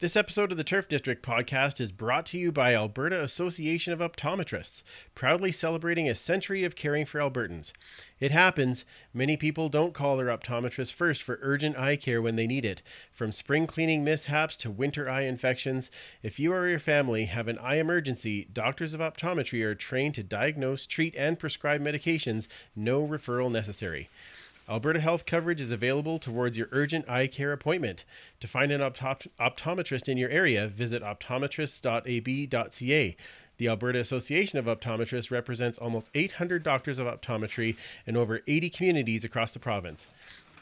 This episode of the Turf District podcast is brought to you by Alberta Association of Optometrists, proudly celebrating a century of caring for Albertans. It happens, many people don't call their optometrist first for urgent eye care when they need it. From spring cleaning mishaps to winter eye infections, if you or your family have an eye emergency, doctors of optometry are trained to diagnose, treat, and prescribe medications, no referral necessary. Alberta Health coverage is available towards your urgent eye care appointment. To find an optometrist in your area, visit optometrists.ab.ca. The Alberta Association of Optometrists represents almost 800 doctors of optometry in over 80 communities across the province.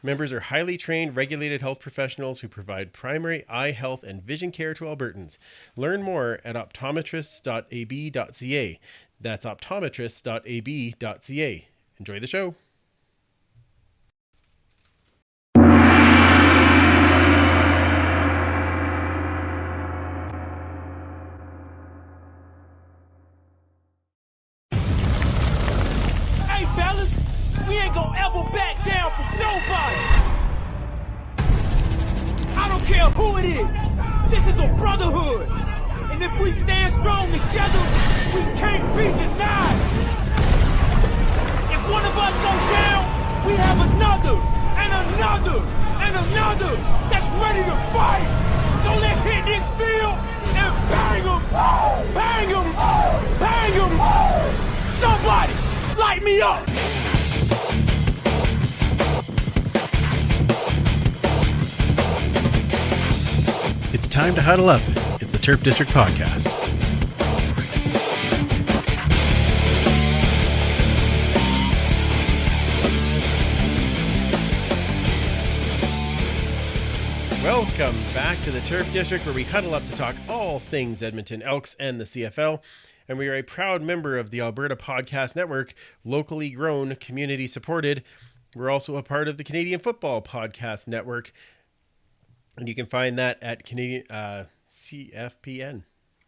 Members are highly trained, regulated health professionals who provide primary eye health and vision care to Albertans. Learn more at optometrists.ab.ca. That's optometrists.ab.ca. Enjoy the show. Care who it is. This is a brotherhood. And if we stand strong together, we can't be denied. If one of us goes down, we have another, and another, and another that's ready to fight. So let's hit this field and bang them, bang them, bang them. Somebody light me up. It's time to huddle up. It's the Turf District podcast. Welcome back to the Turf District, where we huddle up to talk all things Edmonton Elks and the CFL. And we are a proud member of the Alberta Podcast Network, locally grown, community supported. We're also a part of the Canadian Football Podcast Network. And you can find that at Canadian CFPN.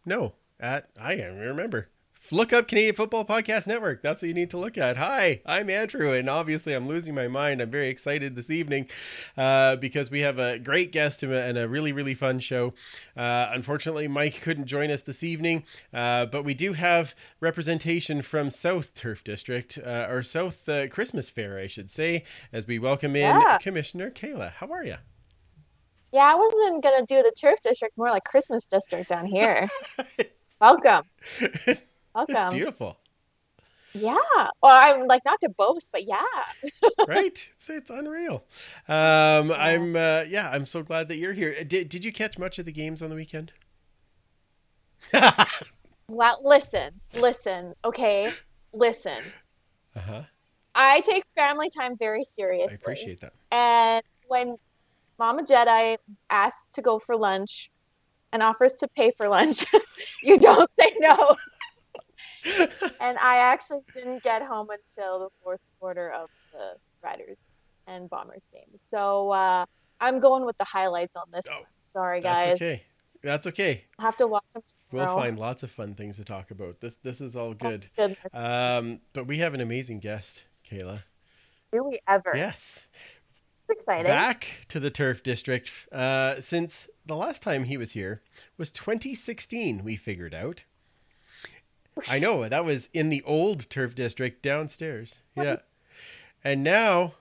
No, I can't remember. Look up Canadian Football Podcast Network. That's what you need to look at. Hi, I'm Andrew, and obviously I'm losing my mind. I'm very excited this evening because we have a great guest and a really, really fun show. Unfortunately, Mike couldn't join us this evening, but we do have representation from South Turf District, or South Christmas Fair, I should say, as we welcome in Commissioner Kayla. How are you? Yeah, I wasn't going to do the Turf District, more like Christmas District down here. Welcome. Welcome. It's beautiful. Yeah. Well, I'm like, not to boast, but yeah. Right. It's unreal. I'm so glad that you're here. Did you catch much of the games on the weekend? Well, listen. Okay. Listen. Uh-huh. I take family time very seriously. I appreciate that. And when Mama Jedi asks to go for lunch and offers to pay for lunch, you don't say no. And I actually didn't get home until the fourth quarter of the Riders and Bombers game. So I'm going with the highlights on this one. Sorry, guys. That's okay. I'll have to watch them We'll tomorrow. find lots of fun things to talk about. This is all good. Oh, but we have an amazing guest, Kayla. Do we ever? Yes. Exciting. Back to the Turf District since the last time he was here was 2016, we figured out. I know, that was in the old Turf District downstairs. Yeah. And now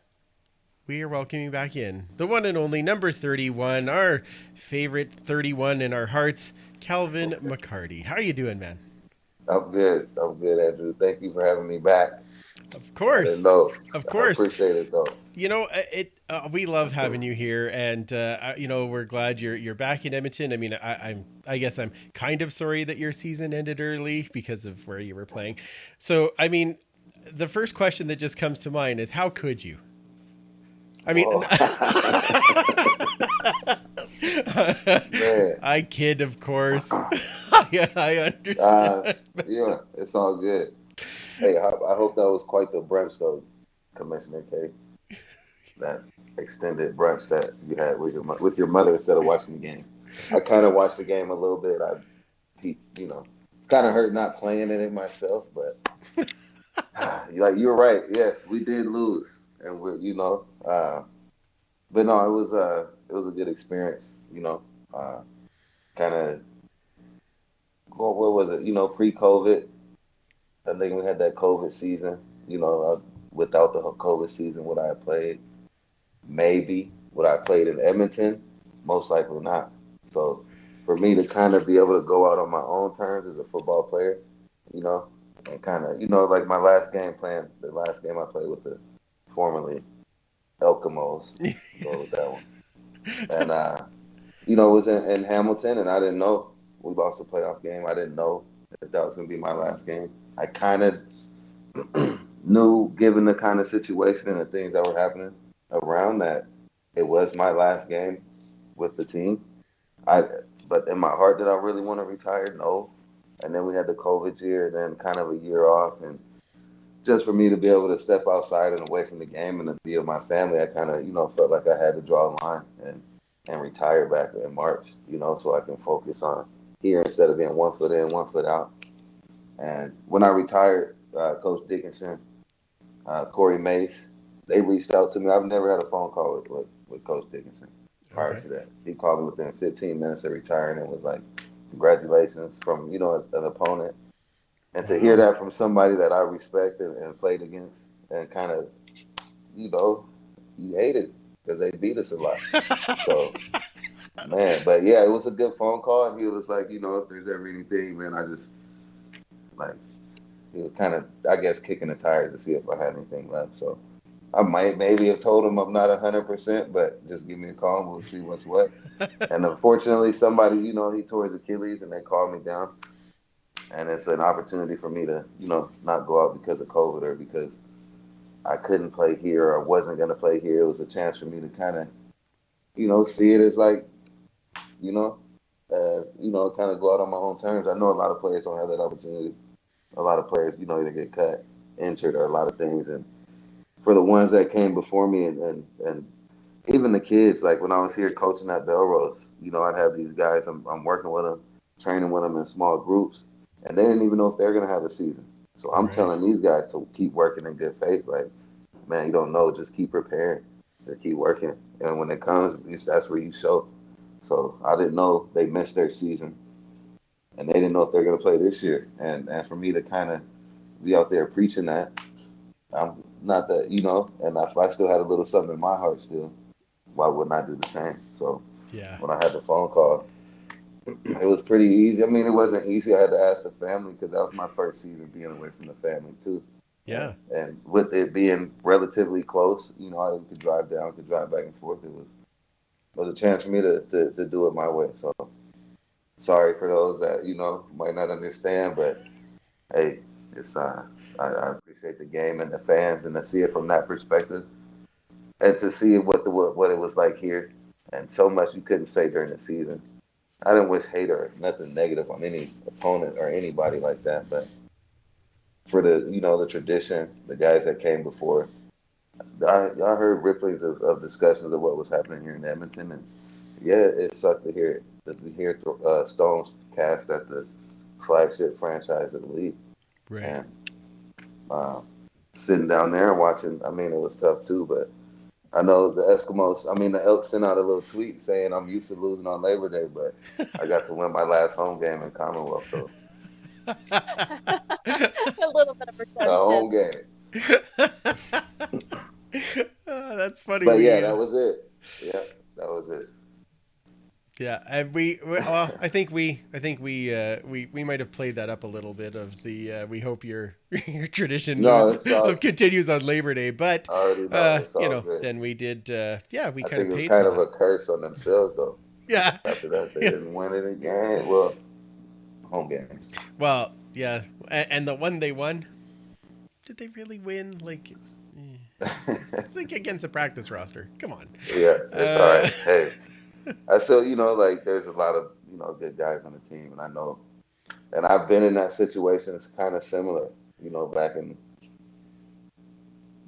we are welcoming back in the one and only number 31, our favorite 31 in our hearts, Calvin McCarty. How are you doing, man? I'm good, Andrew. Thank you for having me back. Of course. Of course. I appreciate it, though. You know, we love having you here, and we're glad you're back in Edmonton. I mean, I guess I'm kind of sorry that your season ended early because of where you were playing. So, I mean, the first question that just comes to mind is, how could you? I mean, I kid, of course. I understand. Yeah, it's all good. Hey, I hope that was quite the brunch, though, Commissioner K. That extended brunch that you had with your mother instead of watching the game. I kind of watched the game a little bit. Kind of hurt not playing in it myself, but you're right. Yes, we did lose, and but no, it was a good experience. kind of, what was it? Pre-COVID. I think we had that COVID season. Without the COVID season, would I have played? Maybe. Would I have played in Edmonton? Most likely not. So for me to kind of be able to go out on my own terms as a football player, you know, and kind of, like my last game playing, the last game I played with the formerly Elkamos, go with that one. And, it was in Hamilton, and I didn't know we lost a playoff game. I didn't know if that was going to be my last game. I kind of knew, given the kind of situation and the things that were happening around, that it was my last game with the team. But in my heart, did I really want to retire? No. And then we had the COVID year, and then kind of a year off, and just for me to be able to step outside and away from the game and to be with my family, I kind of, felt like I had to draw a line and retire back in March, so I can focus on here instead of being 1 foot in, 1 foot out. And when I retired, Coach Dickinson, Corey Mace, they reached out to me. I've never had a phone call with Coach Dickinson prior to that. He called me within 15 minutes of retiring and was like, congratulations from, an opponent. And to hear that from somebody that I respect and played against, and kind of, you hate it because they beat us a lot. So, man, but yeah, it was a good phone call. And he was like, if there's ever anything, man, I just, like, he was kind of, I guess, kicking the tires to see if I had anything left. So I might maybe have told him I'm not 100%, but just give me a call and we'll see what's what. And unfortunately, somebody, he tore his Achilles and they called me down. And it's an opportunity for me to, not go out because of COVID or because I couldn't play here or wasn't going to play here. It was a chance for me to kind of, see it as like, kind of go out on my own terms. I know a lot of players don't have that opportunity. A lot of players, either get cut, injured, or a lot of things. And for the ones that came before me and even the kids, like when I was here coaching at Belrose, I'd have these guys, I'm working with them, training with them in small groups, and they didn't even know if they're going to have a season. So I'm telling these guys to keep working in good faith. Like, man, you don't know, just keep preparing, just keep working. And when it comes, that's where you show. So I didn't know they missed their season, and they didn't know if they're going to play this year. And for me to kind of be out there preaching that, I'm not that, and if I still had a little something in my heart still, why wouldn't I do the same? So when I had the phone call, it was pretty easy. I mean, it wasn't easy. I had to ask the family because that was my first season being away from the family too. Yeah. And with it being relatively close, I could drive down, could drive back and forth. It was a chance for me to do it my way. So sorry for those that, might not understand, but hey, it's I appreciate the game and the fans and to see it from that perspective and to see what it was like here, and so much you couldn't say during the season. I didn't wish hate or nothing negative on any opponent or anybody like that, but for the the tradition, the guys that came before, I heard ripplings of discussions of what was happening here in Edmonton, and yeah, it sucked to hear Stones cast at the flagship franchise of the league. Right. And sitting down there and watching, I mean, it was tough too, but I know the Elks sent out a little tweet saying I'm used to losing on Labor Day, but I got to win my last home game in Commonwealth, so A little bit of a home game. That's funny. But yeah, that was it. Yeah, that was it. Yeah, and well, I think we might have played that up a little bit of the we hope your tradition continues on Labor Day, but I already know, it's all good. then we did we I kind think of it was paid kind for of a curse on themselves though. Yeah. After that, they didn't win it again. Well, home games. Well, yeah, and the one they won, did they really win? Like, it's like against the practice roster. Come on. Yeah, it's all right. Hey, I still, like there's a lot of good guys on the team, and I know, and I've been in that situation. It's kind of similar, back in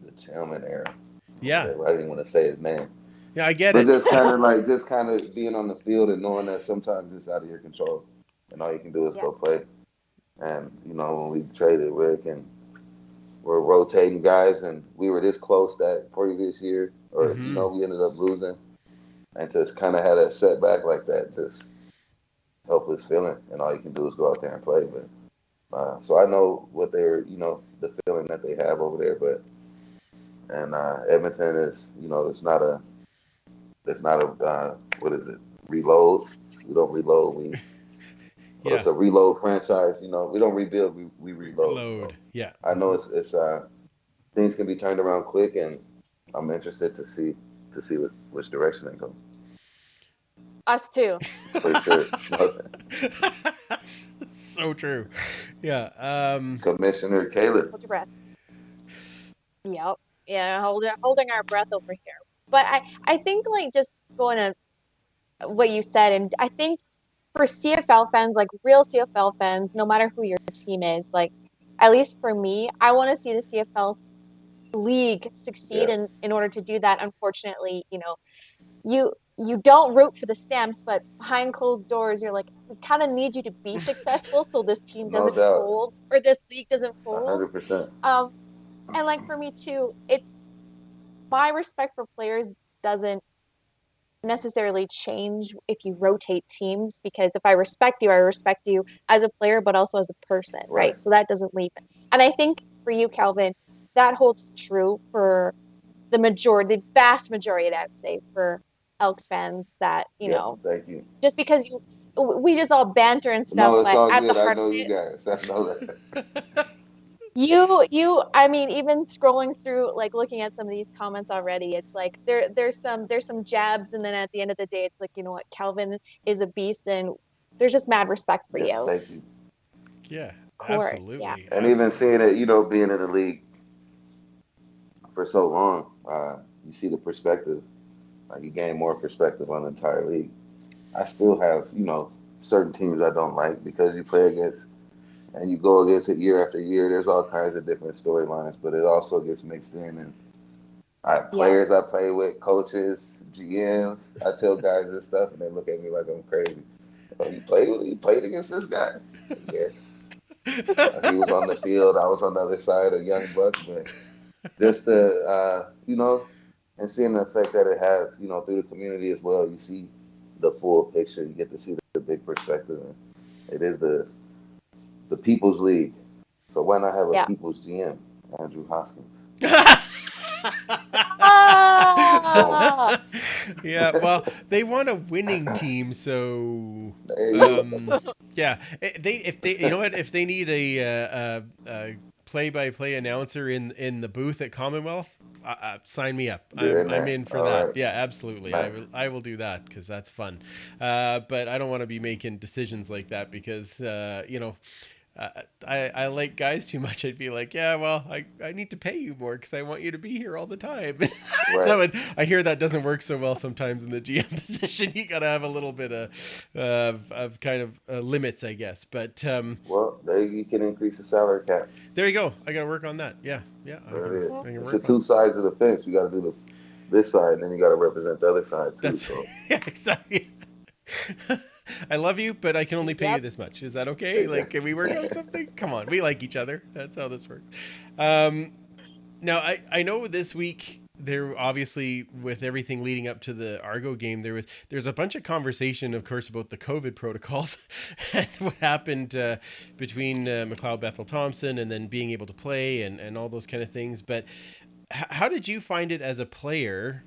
the Tillman era. Yeah. I didn't want to say his name. Yeah, I get but it. But just kind of being on the field and knowing that sometimes it's out of your control, and all you can do is go play. And when we traded Rick and we're rotating guys, and we were this close that previous year, or we ended up losing, and just kind of had a setback like that. Just helpless feeling, and all you can do is go out there and play. But so I know what they're, the feeling that they have over there. But and Edmonton is, it's not a what is it? Reload. We don't reload. Well, Yeah. it's a reload franchise. We don't rebuild. We reload. So Load. Yeah. I know it's things can be turned around quick, and I'm interested to see which direction they go. Us too. For sure. So true. Yeah. Commissioner Caleb. Hold your breath. Yep. Yeah, holding our breath over here. But I think like just going to what you said, and I think for CFL fans, like real CFL fans, no matter who your team is, like at least for me, I want to see the CFL league succeed, Yeah. and in order to do that, unfortunately, you don't root for the Stamps, but behind closed doors, you're like, we kind of need you to be successful so this team No doesn't doubt. fold or this league doesn't fold. 100%. Um, and like for me too, it's my respect for players doesn't necessarily change if you rotate teams, because if I respect you as a player, but also as a person, Right. right? So that doesn't leave it. And I think for you, Calvin, that holds true for the vast majority, I would say, for Elks fans that, Yep. Thank you. just because we just all banter and stuff, No, it's but all at the good. I heart of know you it, guys. I know that. I mean, even scrolling through, like looking at some of these comments already, it's like there's some jabs, and then at the end of the day, it's like, you know what, Calvin is a beast, and there's just mad respect for Yeah. you. Thank you. Yeah. Of course, yeah. Absolutely. And even Absolutely. seeing it, being in the league for so long, you see the perspective. Like you gain more perspective on the entire league. I still have, certain teams I don't like because you play against and you go against it year after year. There's all kinds of different storylines, but it also gets mixed in. And Yeah. players I play with, coaches, GMs, I tell guys this stuff, and they look at me like I'm crazy. Oh, you played against this guy? Yeah. He was on the field. I was on the other side, a young buck, but just to and seeing the effect that it has, through the community as well. You see the full picture. You get to see the big perspective. And it is the People's League. So why not have a Yeah. People's GM, Andrew Hoskins? Ah! Yeah, well, they want a winning team, so There you yeah. They if they, you know what, if they need a play-by-play announcer in the booth at Commonwealth, sign me up. go. You're in I'm there. in for All that. right. Yeah, absolutely. Nice. I will do that because that's fun. But I don't want to be making decisions like that because uh, I like guys too much. I'd be like, yeah, well, I need to pay you more because I want you to be here all the time. Right. I hear that doesn't work so well sometimes in the GM position. You gotta have a little bit of kind of limits, I guess. But Well, there you can increase the salary cap. there you go. I gotta work on that. Yeah, yeah. There it is. I can It's the work on. two sides of the fence. You got to do this side, and then you got to represent the other side too. That's So yeah, exactly. I love you, but I can only pay you Yep. this much. Is that okay? Like, can we work out something? Come on, we like each other. That's how this works. Um, Now, I know this week there obviously with everything leading up to the Argo game there's a bunch of conversation, of course, about the COVID protocols and what happened between McLeod Bethel Thompson and then being able to play and all those kind of things. But how did you find it as a player?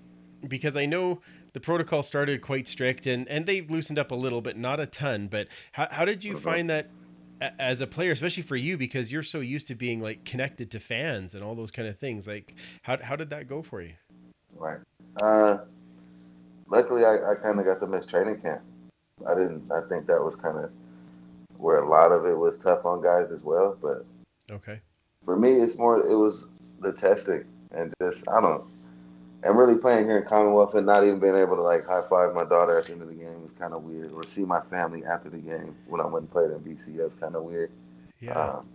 Because I know the protocol started quite strict and they've loosened up a little bit, not a ton. But how did you find that as a player, especially for you, because you're so used to being like connected to fans and all those kind of things? Like, how did that go for you? right. Uh, Luckily, I kind of got to miss training camp. I didn't. I think that was kind of where a lot of it was tough on guys as well. But Okay. for me, it's more. It was the testing and just I don't. And really playing here in Commonwealth and not even being able to like high five my daughter at the end of the game was kind of weird, or see my family after the game when I went and played in BC. That's kind of weird. Yeah. Um,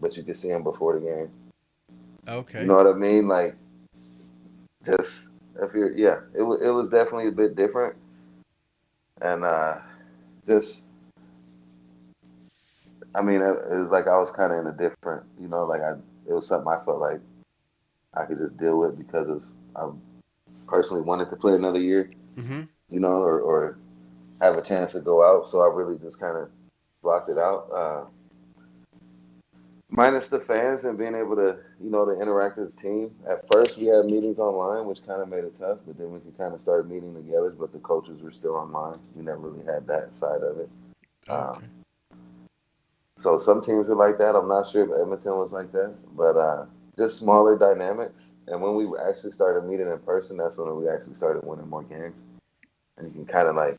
but you could see them before the game. You Okay. know what I mean? Like just if you're yeah, it was definitely a bit different, and just I mean it was like I was kind of in a different, like it was something I felt like I could just deal with because of I personally wanted to play another year, Mm-hmm. or have a chance to go out. So I really just kind of blocked it out. Minus the fans and being able to, to interact as a team. At first, we had meetings online, which kind of made it tough, but then we could kind of start meeting together, but the coaches were still online. We never really had that side of it. Okay. So some teams were like that. I'm not sure if Edmonton was like that, but just smaller dynamics. And when we actually started meeting in person, that's when we actually started winning more games. And you can kind of like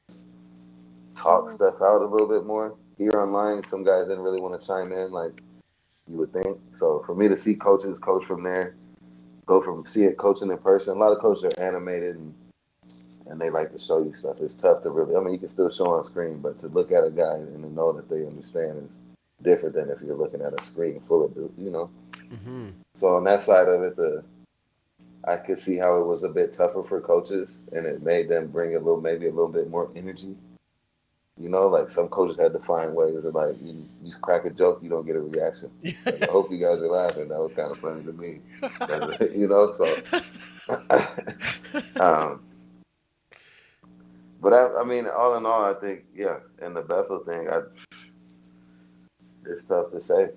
talk stuff out a little bit more. Here online, some guys didn't really want to chime in like you would think. So for me to see coaches coach from there, go from seeing coaching in person, a lot of coaches are animated and they like to show you stuff. It's tough to really, I mean, you can still show on screen, but to look at a guy and to know that they understand is different than if you're looking at a screen full of, Mm-hmm. So on that side of it, I could see how it was a bit tougher for coaches, and it made them bring maybe a little bit more energy. Like some coaches had to find ways of like you just crack a joke, you don't get a reaction. Like, I hope you guys are laughing. That was kind of funny to me. So. um, but I mean, all in all, I think and the Bethel thing, it's tough to say.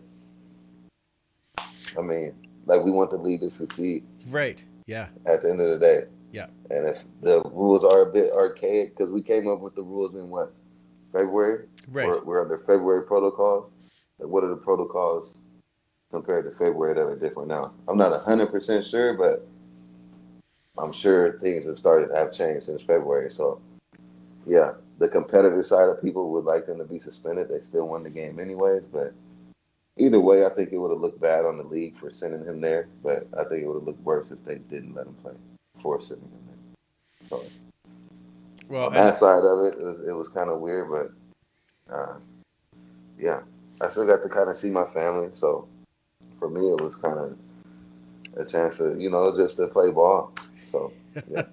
I mean, like we want the league to succeed. Right. Yeah. At the end of the day. Yeah. And if the rules are a bit archaic, because we came up with the rules in what, February? Right. We're under February protocols. Like, what are the protocols compared to February that are different now? I'm not 100% sure, but I'm sure things have changed since February. So, yeah, the competitor side of people would like them to be suspended. They still won the game anyways, but either way, I think it would have looked bad on the league for sending him there, but I think it would have looked worse if they didn't let him play for sending him there. So, on that side of it, it was kind of weird, but yeah, I still got to kind of see my family. So for me, it was kind of a chance to, just to play ball. So yeah.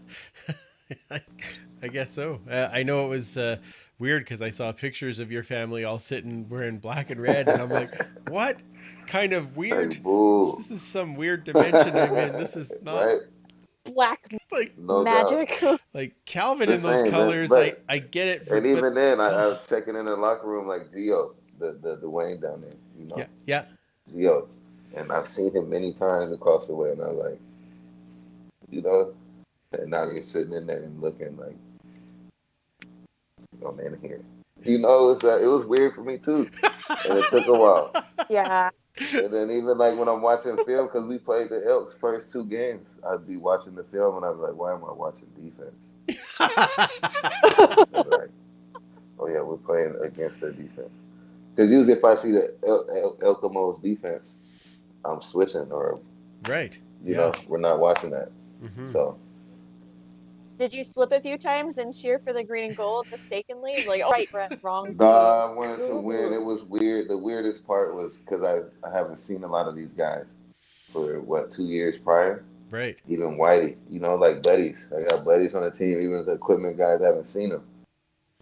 I guess so. I know it was weird because I saw pictures of your family all sitting wearing black and red, and I'm like, what kind of weird? Like, this is some weird dimension I'm in. This is not right? Black like No magic. like Calvin in Just those saying, colors. but I get it. and even then, I oh, was checking in the locker room like Gio, the Dwayne down there, yeah. Gio, and I've seen him many times across the way, and I was like, and now you're sitting in there and looking like, I'm in here. It was weird for me too, and it took a while. Yeah. And then even like when I'm watching film, because we played the Elks first two games, I'd be watching the film and I'd be like, why am I watching defense? They'd be like, oh yeah, we're playing against the defense. Because usually if I see the El Camo's defense, I'm switching or, Right. we're not watching that. Mm-hmm. So. Did you slip a few times and cheer for the green and gold mistakenly? Like, oh, right, wrong team. I wanted to win. It was weird. The weirdest part was because I haven't seen a lot of these guys for 2 years prior. Right. Even Whitey, like buddies. I got buddies on the team. Even the equipment guys haven't seen them.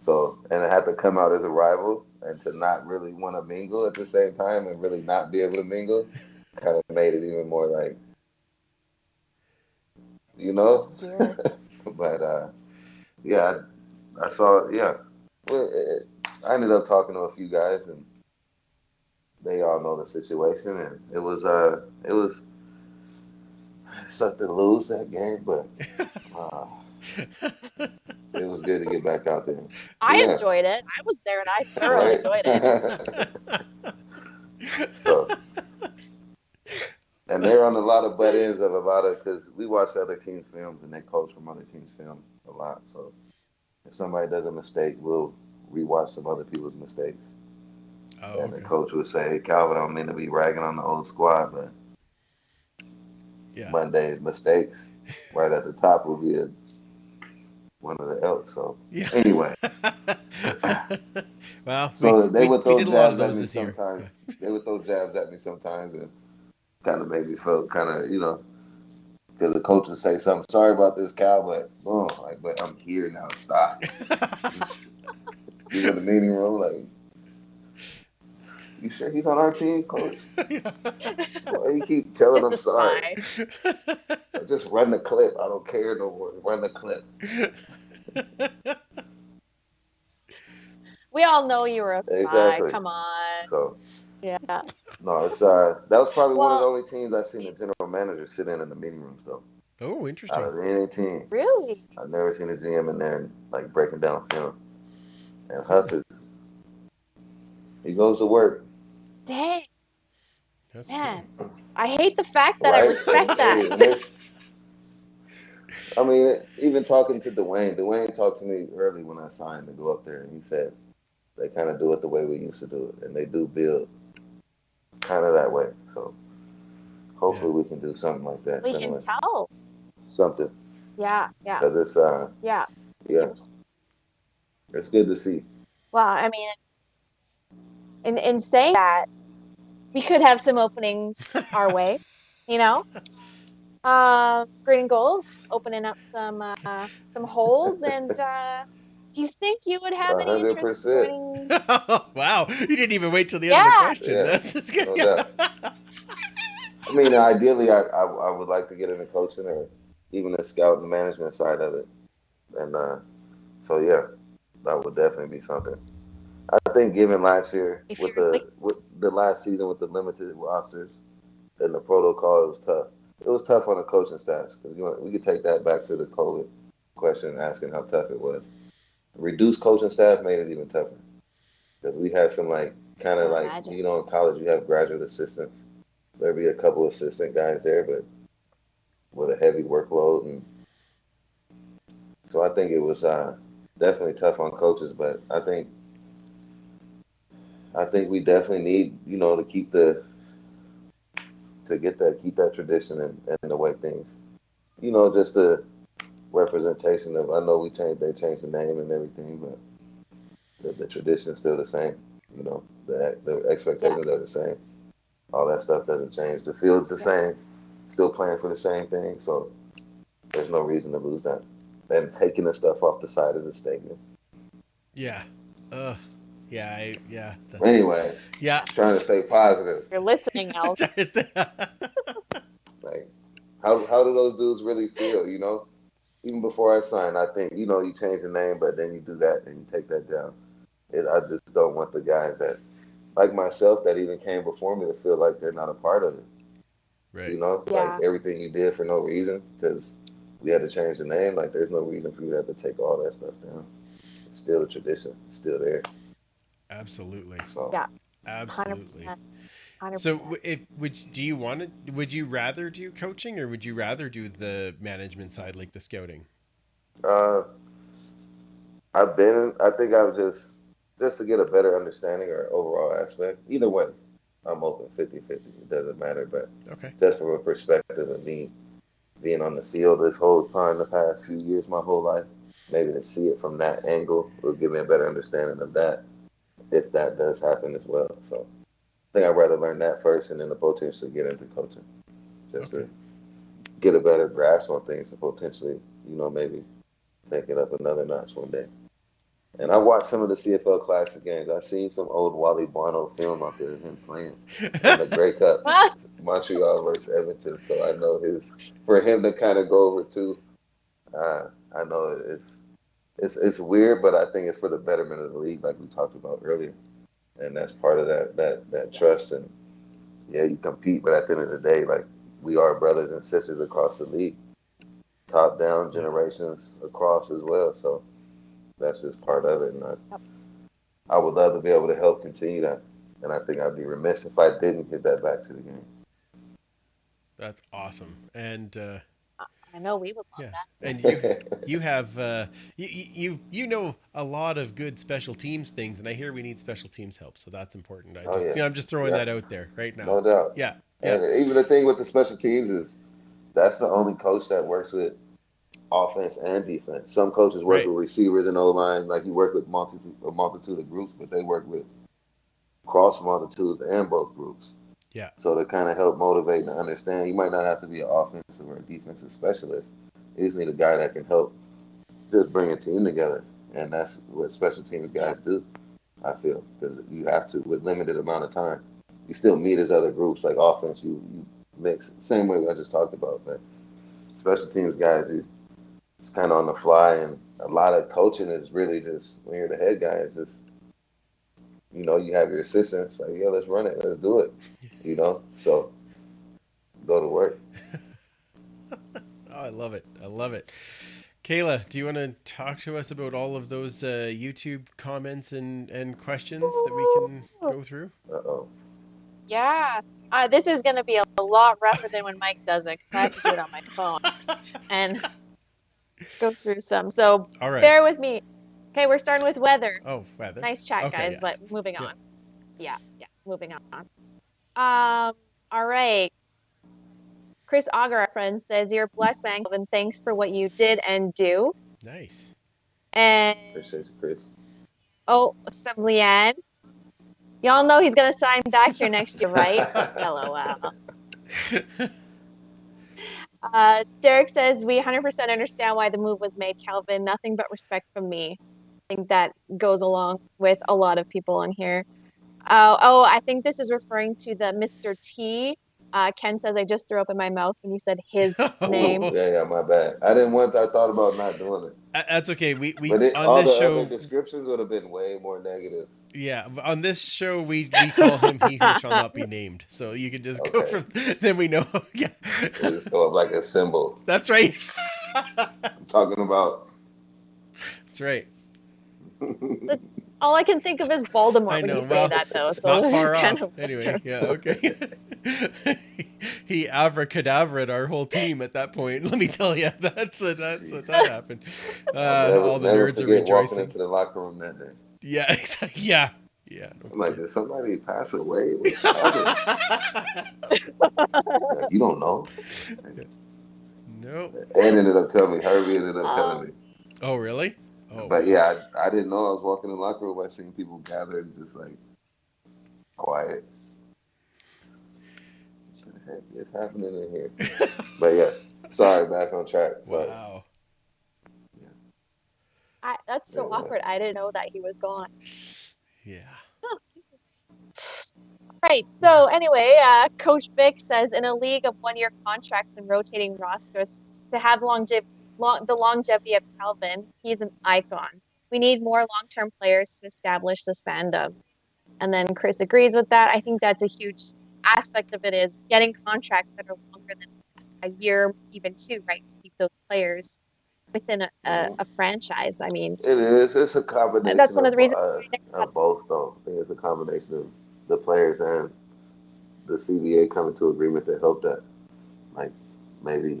So, and I had to come out as a rival and to not really want to mingle at the same time and really not be able to mingle kind of made it even more like, But yeah, I saw. Yeah, I ended up talking to a few guys, and they all know the situation, and it was it sucked to lose that game, but it was good to get back out there. I enjoyed it. I was there, and I thoroughly enjoyed it. So, and they're on a lot of butt ends of because we watch other teams' films and they coach from other teams' films a lot. So if somebody does a mistake, we'll rewatch some other people's mistakes. Oh, and the coach would say, hey, Calvin, I don't mean to be ragging on the old squad, but Monday's mistakes right at the top will be one of the Elks. So anyway. Well, so they would throw jabs at me sometimes. They would throw jabs at me sometimes and kind of made me feel kind of, because the coach would say something, sorry about this, Cal, but boom, like, but I'm here now, stop. You in the meeting room, like, you sure he's on our team, coach? Why you keep telling him sorry? Just run the clip. I don't care no more. Run the clip. We all know you were a spy. Exactly. Come on. So Yeah. no, it's that was probably one of the Well, only teams I've seen the general manager sit in the meeting rooms though. Oh, Out interesting. of any team, really? I've never seen a GM in there like breaking down film. And Hmm. Huff he goes to work, Dang, That's cool. man. I hate the fact that I right? respect that. And this, I mean, even talking to Dwayne talked to me early when I signed to go up there, and he said they kind of do it the way we used to do it, and they do build kind of that way. So Yeah. hopefully we can do something like that, We can similar, tell. something, Yeah, yeah, because it's yeah. yeah, it's good to see. Well, I mean, in saying that, we could have some openings our way, you know? Green and gold, opening up some holes. And do you think you would have any hundred interest percent, joining? Wow, you didn't even wait till the end of the Yeah, question. yeah, That's good. no Yeah. doubt. I mean, ideally, I would like to get into coaching or even the scout and management side of it, and so yeah, that would definitely be something. I think given last year if you're like, with the last season with the limited rosters and the protocol, it was tough. It was tough on the coaching staffs because we could take that back to the COVID question, asking how tough it was. Reduced coaching staff made it even tougher because we had some like kind of I like imagine. in college you have graduate assistants. So there'd be a couple assistant guys there, but with a heavy workload, and so I think it was definitely tough on coaches. But I think we definitely need to keep that tradition and the way things just the representation of. I know they changed the name and everything, but the tradition is still the same. The Yeah, expectations are the same. All that stuff doesn't change. The field's the yeah. same. Still playing for the same thing. So there's no reason to lose that. And taking the stuff off the side of the stadium. Yeah. Uh, yeah. Yeah. That's. Anyways, Yeah. trying to stay positive. You're listening, Elk. Like, how do those dudes really feel? Even before I signed, I think you change the name, but then you do that and you take that down. I just don't want the guys that like myself that even came before me to feel like they're not a part of it. Right. Like Yeah, everything you did for no reason because we had to change the name. Like there's no reason for you to have to take all that stuff down. It's still the tradition, it's still there. Absolutely. So yeah. Absolutely. 100%. So, 100%. if do you want to? Would you rather do coaching or would you rather do the management side, like the scouting? uh, I think I've just to get a better understanding or overall aspect. Either way, I'm open 50-50. It doesn't matter. But Okay. just from a perspective of me being on the field this whole time, the past few years, my whole life, maybe to see it from that angle will give me a better understanding of that if that does happen as well. So I think I'd rather learn that first and then the potential to get into coaching just Okay. to get a better grasp on things and potentially, maybe take it up another notch one day. And I watched some of the CFL Classic games. I've seen some old Wally Buono film out there of him playing in the Grey Cup, Ah, Montreal versus Edmonton. So I know for him to kind of go over too. I know it's weird, but I think it's for the betterment of the league, like we talked about earlier, and that's part of that trust. And yeah, you compete, but at the end of the day, like we are brothers and sisters across the league, top down Yeah. generations across as well. So that's just part of it, and yep. I would love to be able to help continue that. And I think I'd be remiss if I didn't get that back to the game. That's awesome. And I know we would love yeah, that. and you have you know a lot of good special teams things, and I hear we need special teams help, so that's important. Oh yeah, I'm just throwing yeah, that out there right now. no doubt. Yeah. Yeah. And even the thing with the special teams is that's the only coach that works with offense and defense. Some coaches work Right. with receivers and O line, like you work with a multitude of groups, but they work with cross multitudes and both groups. Yeah. So to kind of help motivate and understand, you might not have to be an offensive or a defensive specialist. You just need a guy that can help just bring a team together, and that's what special teams Yeah, guys do. I feel because you have to with limited amount of time. You still meet as other groups like offense. You mix same way I just talked about, but special teams guys, it's kind of on the fly, and a lot of coaching is really just when you're the head guy, it's just you have your assistants. Like, yeah, let's run it. Let's do it. So go to work. Oh, I love it. I love it. Kayla, do you want to talk to us about all of those YouTube comments and questions that we can go through? Uh-oh. Yeah. This is gonna be a lot rougher than when Mike does it, 'cause I have to do it on my phone and go through some. So All right. bear with me. Okay, we're starting with weather. Oh, weather. Nice chat, Okay, guys, yes. but moving Yeah. on. Yeah, moving on. All right. Chris Auger, our friend, says, "You're a blessed man, Calvin. Thanks for what you did and do." Nice. And Appreciate you, Chris. some Leanne. Y'all know he's gonna sign back here next year, right? LOL. Derek says, "We 100% understand why the move was made, Calvin. Nothing but respect from me." I think that goes along with a lot of people on here. I think this is referring to the Mr. T. Ken says, "I just threw up in my mouth when you said his name." Ooh, yeah, my bad. I thought about not doing it. That's okay. We But on all this the other show, descriptions would have been way more negative. yeah, on this show we call him he who shall not be named. So you can just go Okay. from then we know. Yeah. We'll just throw up like a symbol. That's right. I'm talking about. That's right. All I can think of is Voldemort I when know. you say Well, that, though. So not this is far kind off. of Anyway, yeah, okay. He abracadabra'd our whole team at that point. Let me tell you, that's what that happened. I'll never All the never nerds are forget walking rejoicing. into the locker room that day. Yeah, exactly. Yeah, yeah. No I'm like, kidding. did somebody pass away? What's happening? Like, you don't know. No. Ed ended up telling me. Herbie ended up telling um, me. Oh, really? Oh, But wow. yeah, I didn't know. I was walking in the locker room. I seen people gathered, just like quiet. What the heck is happening in here? But yeah, sorry. Back on track. Sorry. Wow. that's so Anyway, awkward. I didn't know that he was gone. Yeah. Right. So anyway, Coach Vic says, in a league of one-year contracts and rotating rosters, to have the longevity of Calvin, he's an icon. We need more long-term players to establish this fandom. And then Chris agrees with that. I think that's a huge aspect of it, is getting contracts that are longer than a year, even two, right? Keep those players within a franchise. I mean, it is. It's a that's combination one of the reasons of both, though. I think it's a combination of the players and the CBA coming to agreement to help that. Like maybe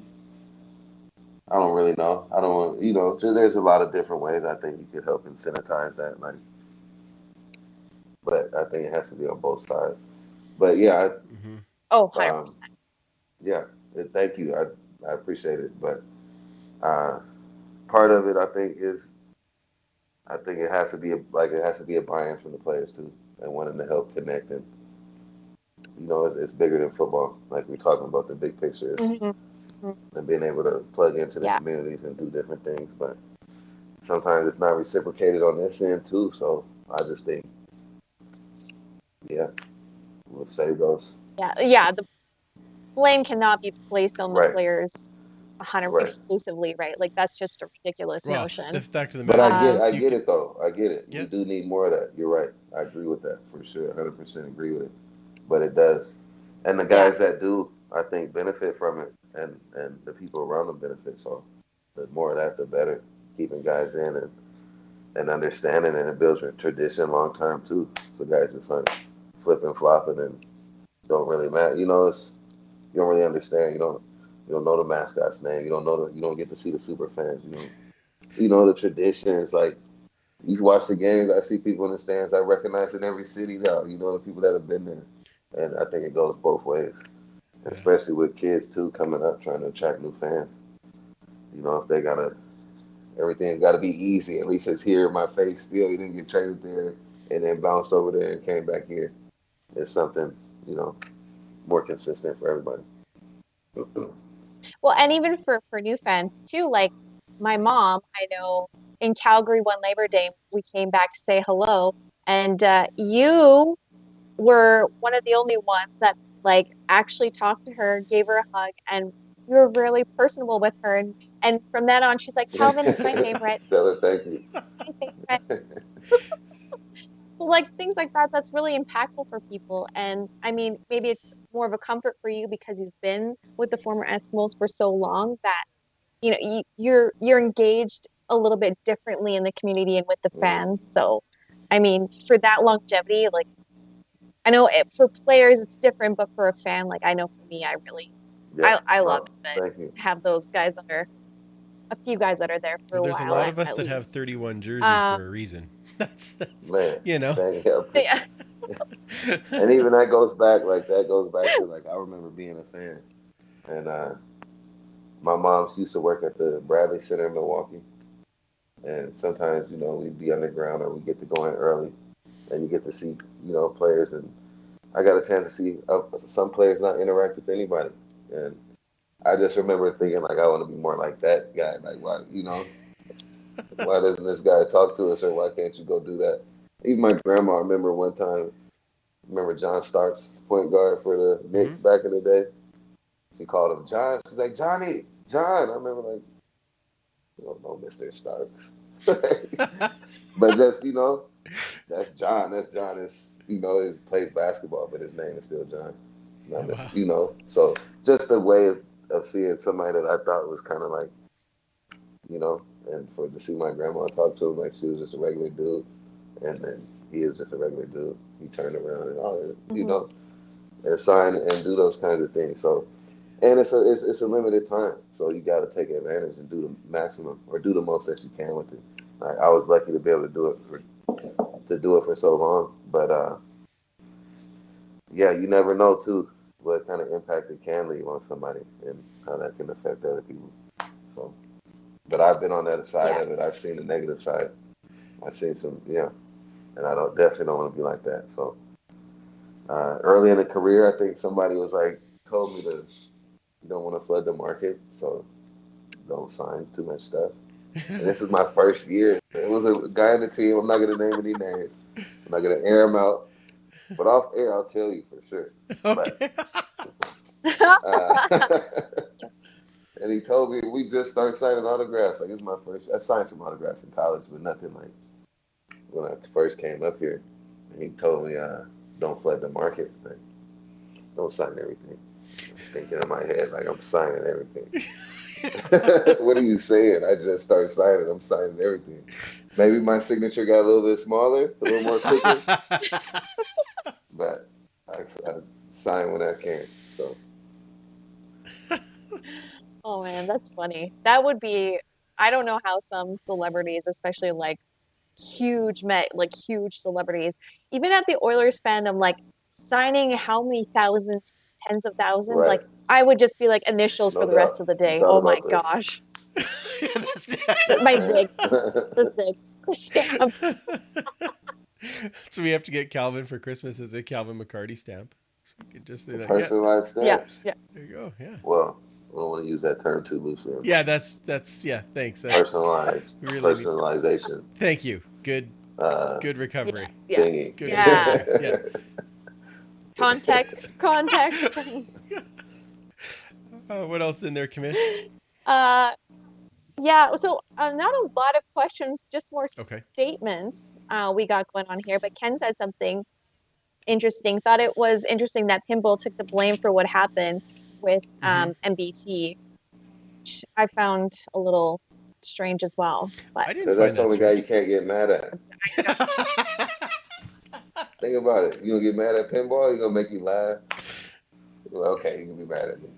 I don't really know. I don't want just there's a lot of different ways I think you could help incentivize that. Like, but I think it has to be on both sides. But yeah, Hmm. oh, I, 100%. yeah. Thank you. I appreciate it. But uh, part of it, I think it has to be it has to be a buy-in from the players too, and wanting to help connect. And it's bigger than football. Like we're talking about the big pictures Mhm. and being able to plug into the Yeah. communities and do different things. But sometimes it's not reciprocated on this end too. So I just think, yeah, we'll save those. Yeah. The blame cannot be placed on the Right, players 100 right. exclusively, right? Like that's just a ridiculous Well, the notion. fact of the But matter I is, you get could. it though. I get it. We Yeah. do need more of that. You're right. I agree with that for sure. 100% agree with it. But it does, and the Yeah. guys that do, I think, benefit from it, and the people around them benefit. So the more of that, the better. Keeping guys in and understanding, and it builds a tradition long term too. So guys just like flipping, flopping, and don't really matter. You don't really understand. You don't know the mascot's name. You don't get to see the super fans. The traditions. Like you watch the games, I see people in the stands. I recognize in every city now. The people that have been there, and I think it goes both ways, Yeah. especially with kids too coming up trying to attract new fans. If they gotta everything's got to be easy. At least it's here in my face. Still, you didn't get traded there and then bounced over there and came back here. It's something you know more consistent for everybody. Well, and even for new fans too, like my mom, I know in Calgary one Labor Day, we came back to say hello, and you were one of the only ones that like actually talked to her, gave her a hug, and you were really personable with her. And from then on, she's like, Calvin is my favorite. Tell her thank you. My favorite. So like things like that, that's really impactful for people. And I mean, maybe it's more of a comfort for you because you've been with the former Eskimos for so long that you're engaged a little bit differently in the community and with the Mm, fans. So, I mean, for that longevity, like I know for players it's different, but for a fan, like I know for me, yeah. I love No, it that thank you. have those guys that are a few guys that are there for Well, a there's a while lot of us at that have least. 31 jerseys Um, for a reason. That's Man, you know. thank you. I yeah. appreciate it. And even that goes back, like that goes back to like I remember being a fan, and my mom used to work at the Bradley Center in Milwaukee, and sometimes we'd be underground or we get to go in early, and you get to see players, and I got a chance to see some players not interact with anybody, and I just remember thinking like I want to be more like that guy. Like why doesn't this guy talk to us, or why can't you go do that? Even my grandma, I remember one time. Remember John Starks, point guard for the Hmm. Knicks back in the day. She called him John. She's like Johnny, John. I remember like, you don't know Mister Starks, but just that's John. That's John. Is he plays basketball, but his name is still John. Not Mister. Wow. So just a way of seeing somebody that I thought was kind of like you know, and for to see my grandma talk to him like she was just a regular dude, and then he is just a regular dude. He turned around and Mhm. and sign and do those kinds of things. So, and it's a limited time, so you got to take advantage and do the maximum or do the most that you can with it. Like, I was lucky to be able to do it for so long, but yeah, you never know too what kind of impact it can leave on somebody and how that can affect other people. So, but I've been on that side Yeah. of it. I've seen the negative side. I've seen some, yeah, and I definitely don't want to be like that. So early in the career, I think somebody was like told me to you don't want to flood the market, so don't sign too much stuff. And this is my first year. It was a guy on the team. I'm not gonna name any names. I'm not gonna air him out, but off air, I'll tell you for sure. But Okay. uh, and he told me we just started signing autographs. Like it's my first. I signed some autographs in college, but nothing like when I first came up here. And he told me, "Don't flood the market. Like, don't sign everything." I'm thinking in my head like I'm signing everything. What are you saying? I just started signing. I'm signing everything. Maybe my signature got a little bit smaller, a little more quicker, but I signed when I can. So Oh man, that's funny. That would be, I don't know how some celebrities, especially like like huge celebrities, even at the Oilers fandom, like signing how many thousands, tens of thousands, right, like I would just be like initials for no the rest doubt. of the You day. thought Oh my about this. gosh. Yeah, that's My zig, the zig, the stamp. so we have to get Calvin for Christmas as a Calvin McCarty stamp. So we could just say The that. Yeah, personalized Yeah, stamps. yeah. there you go. Yeah. Well, I don't want to use that term too loosely. Yeah, that's yeah, thanks. That's Personalized, we really need. personalization, Thank you. Good uh, good Yeah, recovery. yeah, thingy. Good yeah. recovery. Yeah. Context, context. What else in there, Commish? Uh, yeah. So not a lot of questions, just more Okay. statements we got going on here. But Ken said something interesting. Thought it was interesting that Pinball took the blame for what happened with Hmm. MBT. Which I found a little strange as well. But I didn't Because find that's the that only guy you strange. can't get mad at. I don't. Think about it. You gonna get mad at pinball? You gonna make you laugh? Well, okay, you can be mad at me.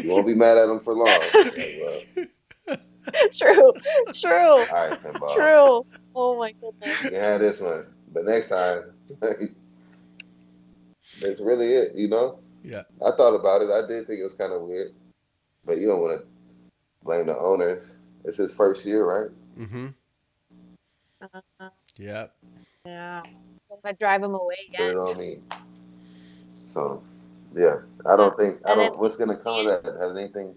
You won't be mad at him for long. Like, well, True, true, all right, pinball, true. Oh my goodness. you can have this one, but next time, that's really it. Yeah. I thought about it. I did think it was kind of weird, but you don't want to blame the owners. It's his first year, right? Hmm. Uh, Yeah. yeah. Don't want to drive him away Put again. it on me. So, yeah, Uh, I and then don't. What's gonna come of that? Has anything?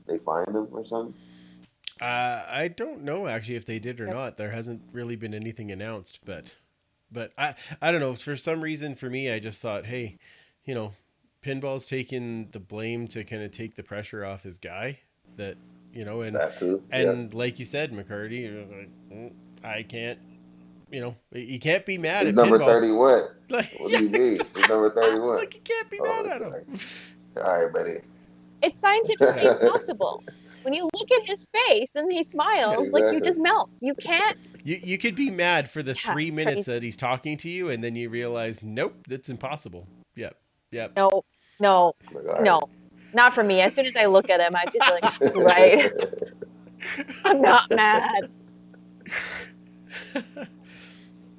They find him or something? I don't know actually if they did or not. There hasn't really been anything announced, but I don't know. For some reason, for me, I just thought, hey, you know, Pinball's taking the blame to kind of take the pressure off his guy. That and That too. Yeah. and like you said, McCarty, you're like, I can't. you can't be mad He's at number pinball. 31. Like, What do you mean? He's number 31. like you can't be Oh, mad at him. okay. All right, buddy. It's scientifically impossible. When you look at his face and he smiles, like you Exactly. just melt. You can't. You could be mad for the Yeah, 3 minutes crazy. that he's talking to you, and then you realize, nope, that's impossible. Yep. No, no, Like, all no, not for me. As soon as I look at him, I just like, right. I'm not mad.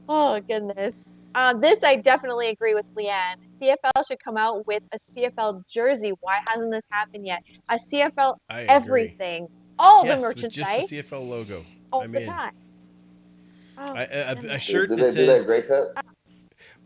Oh goodness. This I definitely agree with Leanne. CFL should come out with a CFL jersey. Why hasn't this happened yet? A CFL I agree. everything, all the Yes, with just the merchandise, CFL logo. all I'm the in. time. Oh, A goodness. shirt Did that they do that says, Grey Cup?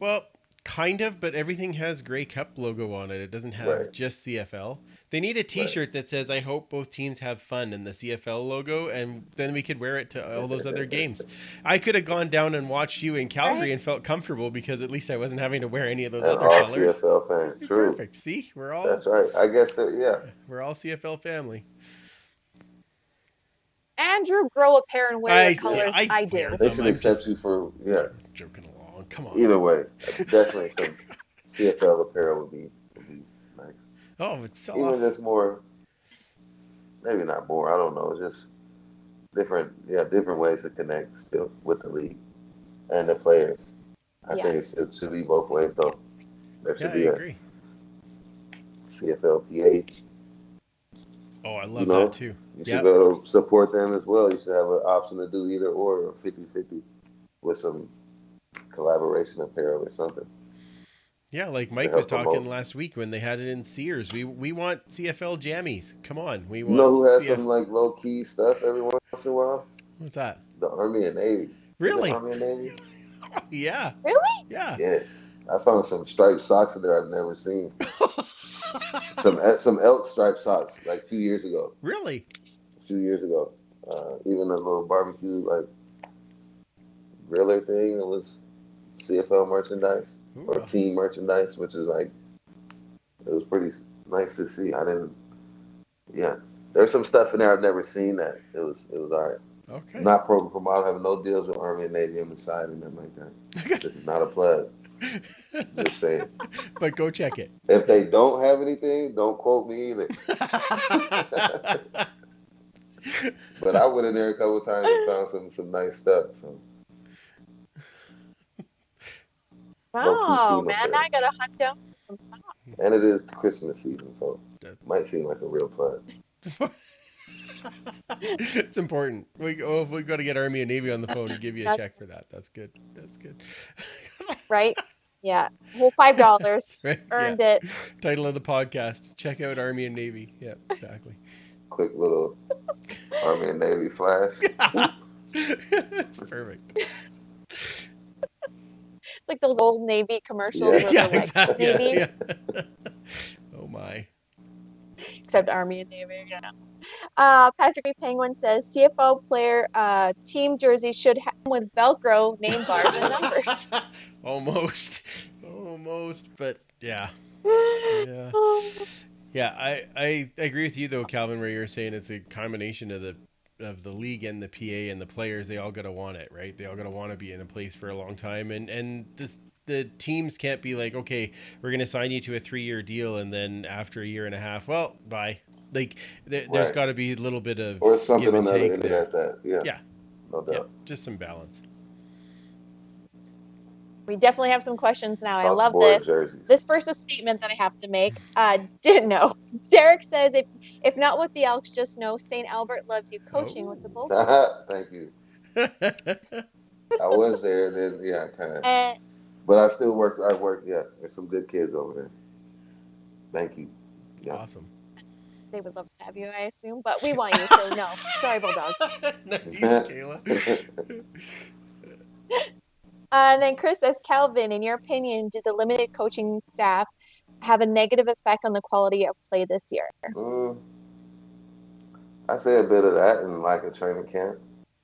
well, kind of, but everything has Grey Cup logo on it. It doesn't have Right. just CFL. They need a T-shirt that says, "I hope both teams have fun," and the CFL logo, and then we could wear it to all those other games. I could have gone down and watched you in Calgary Right. and felt comfortable because at least I wasn't having to wear any of those And other all colors. CFL fans. True. Perfect. See, we're all That's right. I guess that, yeah. we're all CFL family. Andrew, grow a pair and wear the colors I do. wear They them. should I'm accept just you for, yeah. joking along. Come on. Either way, definitely some CFL apparel would be nice. Oh, it's so Even off. just more, maybe not more. I don't know. Just different ways to connect still with the league and the players. I Yeah. think it should be both ways though. There Yeah, should I be a agree. CFL PA. Oh, I You love know, that too. you should Yep. be able to support them as well. You should have an option to do either or 50-50 with some collaboration apparel or something Yeah, like to Mike was help talking promote. last week when they had it in Sears. We want CFL jammies. Come on, we You know want who has CF. some like low key stuff every once in a while? What's that? The Army and Navy. Is it Really? Army and Navy? Yeah, Really? yeah. Yes. I found some striped socks in there I've never seen. Some elk striped socks like a few years ago. Really? A few years ago. Even a little barbecue like griller thing that was CFL merchandise Ooh, or team merchandise, which is like it was pretty nice to see. I didn't. Yeah, there's some stuff in there I've never seen that it was all right. okay. Not from I don't have no deals with Army and Navy. I'm inside and nothing like that. This is not a plug. Just saying. But go check it. If they don't have anything, don't quote me either. But I went in there a couple of times and found some nice stuff. So low-key Wow, team man, apparel. now I gotta hunt down some socks. And it is Christmas season, so That- might seem like a real plug. It's important. We got to get Army and Navy on the phone and give you a That's- check for that. That's good. That's good. Right? Yeah. Well, $5 Right? earned Yeah. it. Title of the podcast: Check out Army and Navy. Yeah, exactly. Quick little Army and Navy flash. It's perfect. It's like those old Navy commercials Yeah. where Yeah, they're like exactly. Navy, Yeah. Oh my. except Army and Navy. Patrick B. Penguin says CFL player team jersey should have with Velcro name bars and numbers. Almost, but yeah. Yeah. Oh, Yeah, I agree with you though, Calvin, where you're saying it's a combination of the league and the PA and the players. They all gotta want it, right? They all gotta want to be in a place for a long time, and the teams can't be like, okay, we're gonna sign you to a 3-year deal, and then after a year and a half, well, bye. Like there's Right. got to be a little bit of Or something give on and the other take end of there. that. Yeah. Yeah. No Yeah, doubt. just some balance. we definitely have some questions now. I Off love board this. jerseys. This first is a statement that I have to make. Didn't know. Derek says, if not with the Elks, just know St. Albert loves you coaching with the Bulldogs. Thank you. I was there, then yeah, kind of. And But I still work. I work. Yeah, there's some good kids over there. Thank you. Yeah. Awesome. they would love to have you, I assume, but we want you, so no. Sorry, Bulldogs. Nice, Kayla. And then Chris says, Calvin, in your opinion, did the limited coaching staff have a negative effect on the quality of play this year? Mm, I say a bit of that and like a training camp,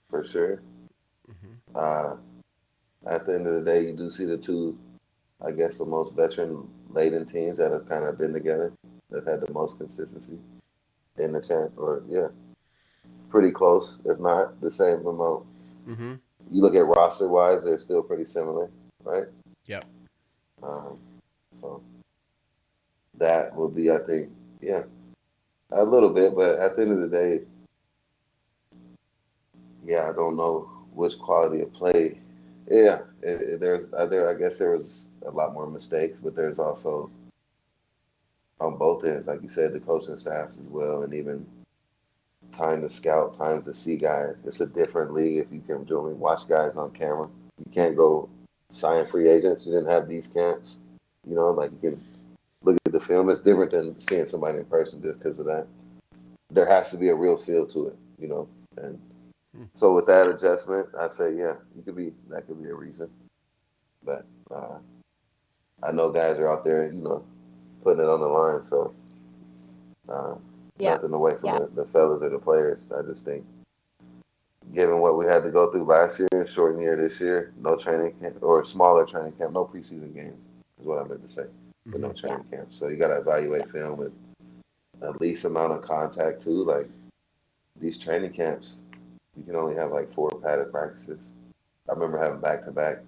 for sure. Mhm. At the end of the day, you do see the two, I guess, the most veteran-laden teams that have kind of been together, that had the most consistency in the champ, or yeah, pretty close, if not the same amount. Mhm. you look at roster wise, they're still pretty similar, right? Yep. Um, so that will be, I think, yeah, a little bit. But at the end of the day, yeah, I don't know which quality of play. Yeah, I guess there was a lot more mistakes, but there's also on both ends, like you said, the coaching staffs as well, and even time to scout, time to see guys. It's a different league if you can only watch guys on camera. You can't go sign free agents. You didn't have these camps. Like you can look at the film. It's different than seeing somebody in person just because of that. There has to be a real feel to it. And so with that adjustment, I'd say, yeah, that could be a reason. But I know guys are out there, putting it on the line. So nothing away from the fellas or the players. I just think, given what we had to go through last year, shortened year this year, no training camp or smaller training camp, no preseason games is what I meant to say, but no training camp. So you got to evaluate film with at least amount of contact too. Like these training camps, you can only have like 4 padded practices. I remember having back-to-back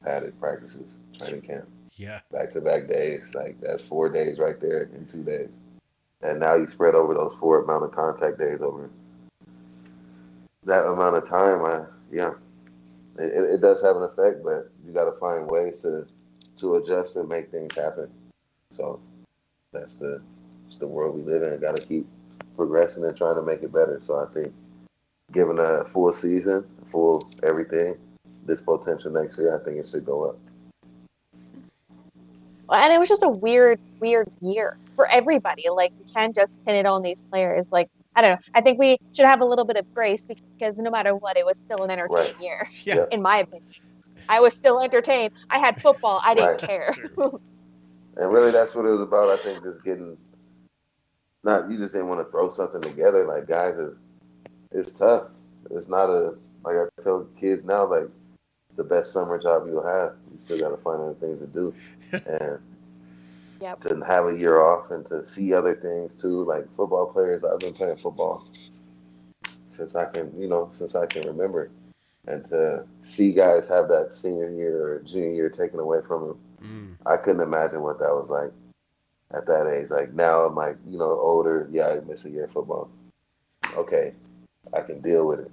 padded practices, training camp. Yeah. Back-to-back days, like that's 4 days right there in 2 days. And now you spread over those 4 amount of contact days over that amount of time. It does have an effect, but you got to find ways to adjust and make things happen. So that's the world we live in. Got to keep progressing and trying to make it better. So I think, given a full season, full everything, this potential next year, I think it should go up. And it was just a weird year for everybody. Like, you can't just pin it on these players. Like, I don't know. I think we should have a little bit of grace because no matter what, it was still an entertaining year. Yeah. In my opinion, I was still entertained. I had football. I didn't care. And really, that's what it was about. I think just you just didn't want to throw something together. Like, guys, it's tough. It's not like I tell kids now, like, the best summer job you'll have. You still got to find other things to do. And to have a year off and to see other things too, like football players. I've been playing football since I can remember, and to see guys have that senior year or junior year taken away from them, I couldn't imagine what that was like at that age. Like now I'm like, older. Yeah, I miss a year of football. Okay, I can deal with it,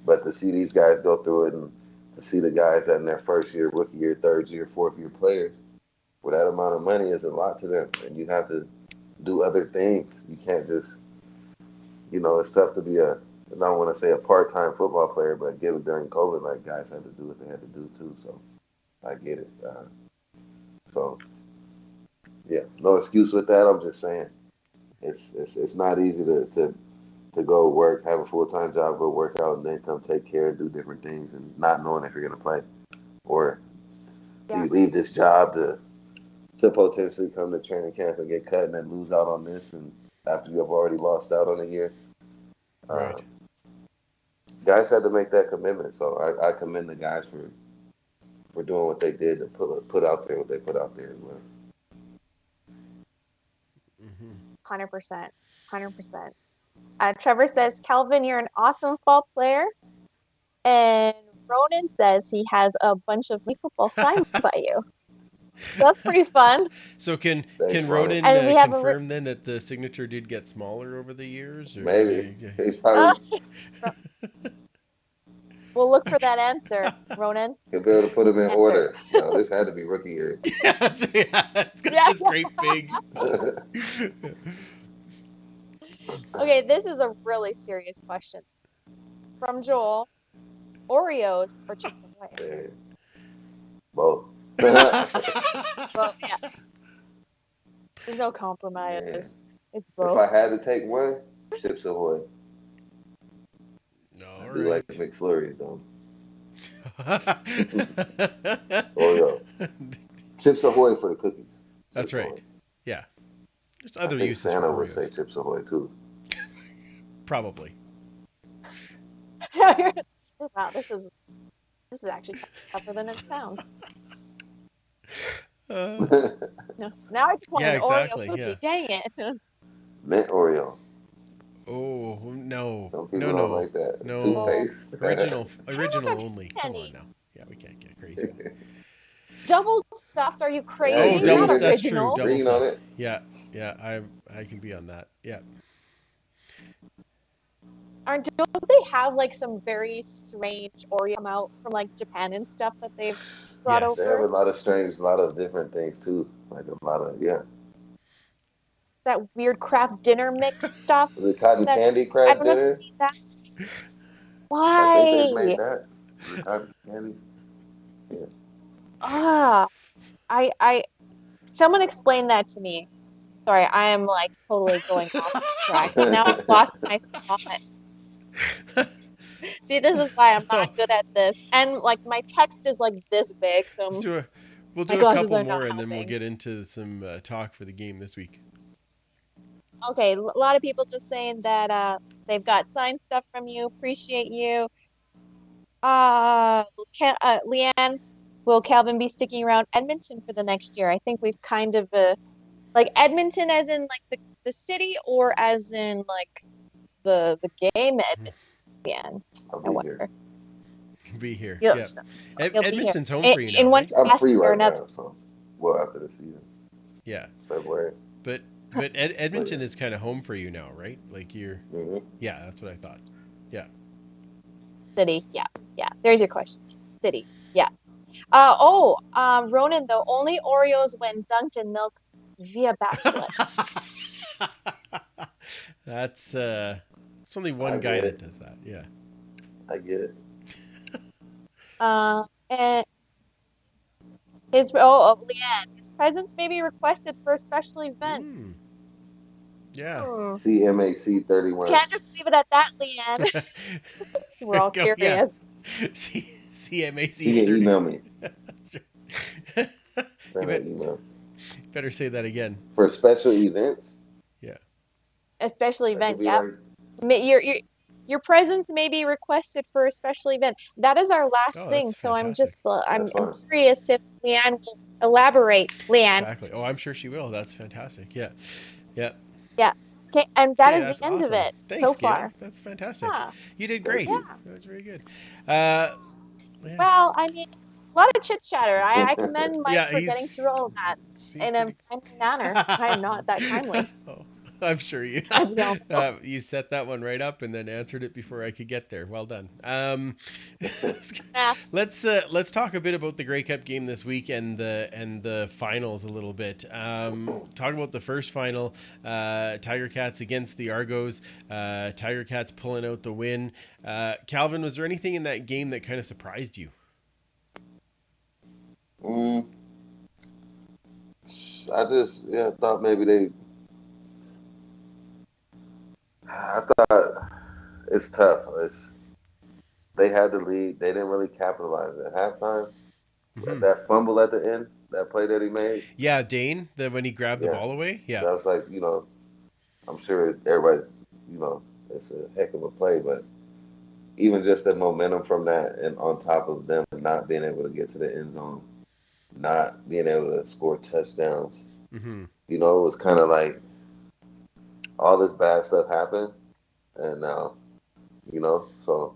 But to see these guys go through it and to see the guys that in their first year, rookie year, third year, fourth year players, for that amount of money is a lot to them. And you have to do other things. You can't just, it's tough to be I don't want to say a part-time football player, but given during COVID, like guys had to do what they had to do too. So I get it. So yeah, no excuse with that. I'm just saying it's not easy to go work, have a full-time job, go work out, and then come take care and do different things and not knowing if you're going to play. Or do you leave this job to potentially come to training camp and get cut and then lose out on this, and after you have already lost out on a year? Right. Guys had to make that commitment, so I commend the guys for doing what they did to put out there what they put out there as well. 100%. Trevor says, Calvin, you're an awesome fall player. And Ronan says he has a bunch of football signed by you. That's pretty fun. So can Ronan confirm then that the signature did get smaller over the years? Or maybe. He probably... We'll look for that answer, Ronan. He'll be able to put them in order. No, this had to be rookie year. It's great big. Okay, this is a really serious question. From Joel, Oreos or Chips Ahoy? Both. Well, yeah. There's no compromise. Yeah. It's both. If I had to take one, Chips Ahoy. No, I do like McFlurries though. Oreo. Chips Ahoy for the cookies. That's right. Ahoy. Yeah. There's other uses. Santa would say Chips Ahoy too. Probably. Wow, this is actually tougher than it sounds. No, now I just want an Oreo cookie. Yeah. Dang it. Mint Oreo. Oh no, Some no, people don't no, like that. no. Toothpaste. Original only. Come on Penny. now. Yeah, we can't get crazy. Double stuffed? Are you Yeah, Oh, crazy? double. Not green. That's true. original. Double Green on stuff. it. Yeah, yeah. I can be on that. Yeah. Don't they have like some very strange Oreo come out from like Japan and stuff that they've brought Yes. They have over? a lot of different things too. Like a lot of That weird craft dinner mix stuff. Was it cotton That candy I crab don't know if dinner? see that. I think they made Why? that. Was it cotton candy? Yeah. Ah, I someone explain that to me. Sorry, I am like totally going off track. Now I've lost my thought. See, this is why I'm Oh, not good at this. And like my text is like this big, let's so do a. We'll my do a glasses couple are not more, and then we'll helping. get into some talk for the game this week. Okay, a lot of people just saying that they've got signed stuff from you. Appreciate you. Leanne, will Calvin be sticking around Edmonton for the next year? I think we've kind of like Edmonton as in like the city or as in like the game Edmonton. Leanne, I'll I be here. wonder. Be here. You'll, Yeah. you'll be here Edmonton's home for you now, in one right? I'm free capacity or right another. now, so well after the season, Yeah. February. But Edmonton is kind of home for you now, right? Like you're. Hmm. Yeah, that's what I thought. Yeah. City, yeah, yeah. There's your question. City, yeah. Ronan though, only Oreos when dunked in milk via backflip. That's It's only I one guy get that it. does that. Yeah. I get it. And Leanne, his presence may be requested for special events. Mm, yeah. CMAC 31. Can't just leave it at that, Leanne. We're all Go, yeah. curious. CMAC He can 30. email me. You Send bet, an email better say that again. for special events. Yeah. A special That could event, be yeah. like Your presence may be requested for a special event. That is our last Oh, thing. that's So I'm fantastic. just I'm that's fine. curious if Leanne will elaborate. Leanne, Exactly. Oh, I'm sure she will. That's fantastic. Yeah. Yeah. yeah. Okay, and that Okay, is that's the end of awesome. it so Thanks, Gail. far. That's fantastic. Yeah, You did Thank great. you. yeah. That was very good. Uh, yeah. Well, I mean, a lot of chit chatter. I commend Mike Yeah, for getting through all of that seems in a pretty. timely manner. I am not that timely, Oh, I'm sure you. as we all know. You set that one right up and then answered it before I could get there. Well done. Yeah. Let's talk a bit about the Grey Cup game this week and the finals a little bit. Talk about the first final, Tiger Cats against the Argos. Tiger Cats pulling out the win. Calvin, was there anything in that game that kind of surprised you? Mm, I just thought maybe they. I thought it's tough. They had the lead. They didn't really capitalize at halftime. Mm-hmm. That fumble at the end, that play that he made. Yeah, Dane, when he grabbed the Yeah. ball away. Yeah. That was like, I'm sure everybody's, it's a heck of a play, but even just the momentum from that and on top of them not being able to get to the end zone, not being able to score touchdowns, Mm-hmm. it was kind of like all this bad stuff happened. And now, so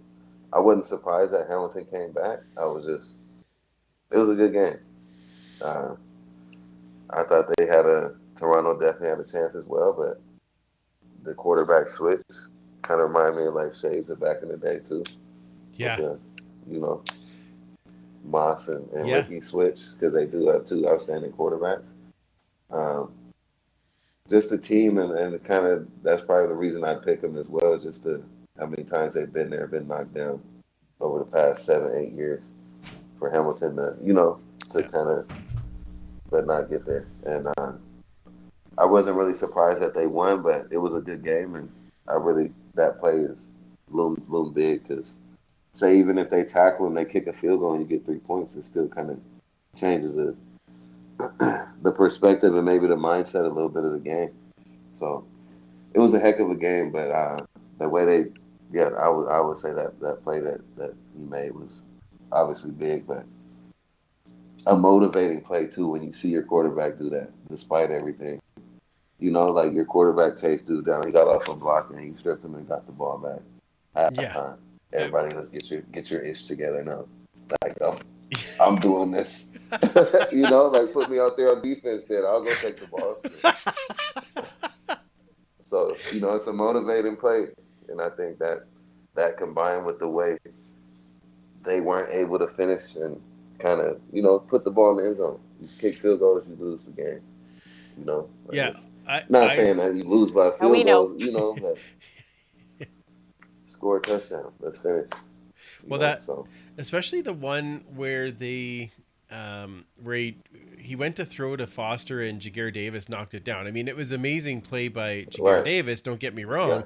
I wasn't surprised that Hamilton came back. It was a good game. I thought Toronto definitely had a chance as well, but the quarterback switch kind of reminded me of like shades of back in the day too. Yeah. With the, Moss and Yeah. Ricky switch, because they do have two outstanding quarterbacks. Just the team and kind of that's probably the reason I pick them as well. Just how many times they've been knocked down over the past 7-8 years for Hamilton to kind of but not get there. And I wasn't really surprised that they won, but it was a good game, and that play is loom big because say even if they tackle and they kick a field goal and you get 3 points, it still kind of changes the perspective and maybe the mindset a little bit of the game. So it was a heck of a game, but the way I would say that play that he made was obviously big, but a motivating play too when you see your quarterback do that despite everything. You know, like your quarterback chased dude down. He got off on block and he stripped him and got the ball back. Yeah. Halftime. Everybody, let's get your ish together now. Like I'm doing this. You know, like put me out there on defense. Then I'll go take the ball. So you know, it's a motivating play, and I think that combined with the way they weren't able to finish and kind of put the ball in the end zone. You just kick field goals, you lose the game. You know, like Yeah. it's I not I saying that you lose by And we field know. goals. You know, but score a touchdown. Let's finish. You well know, that so especially the one where where he went to throw to Foster and Jagger Davis knocked it down. I mean, it was amazing play by Jagger right, Davis, don't get me yeah, wrong,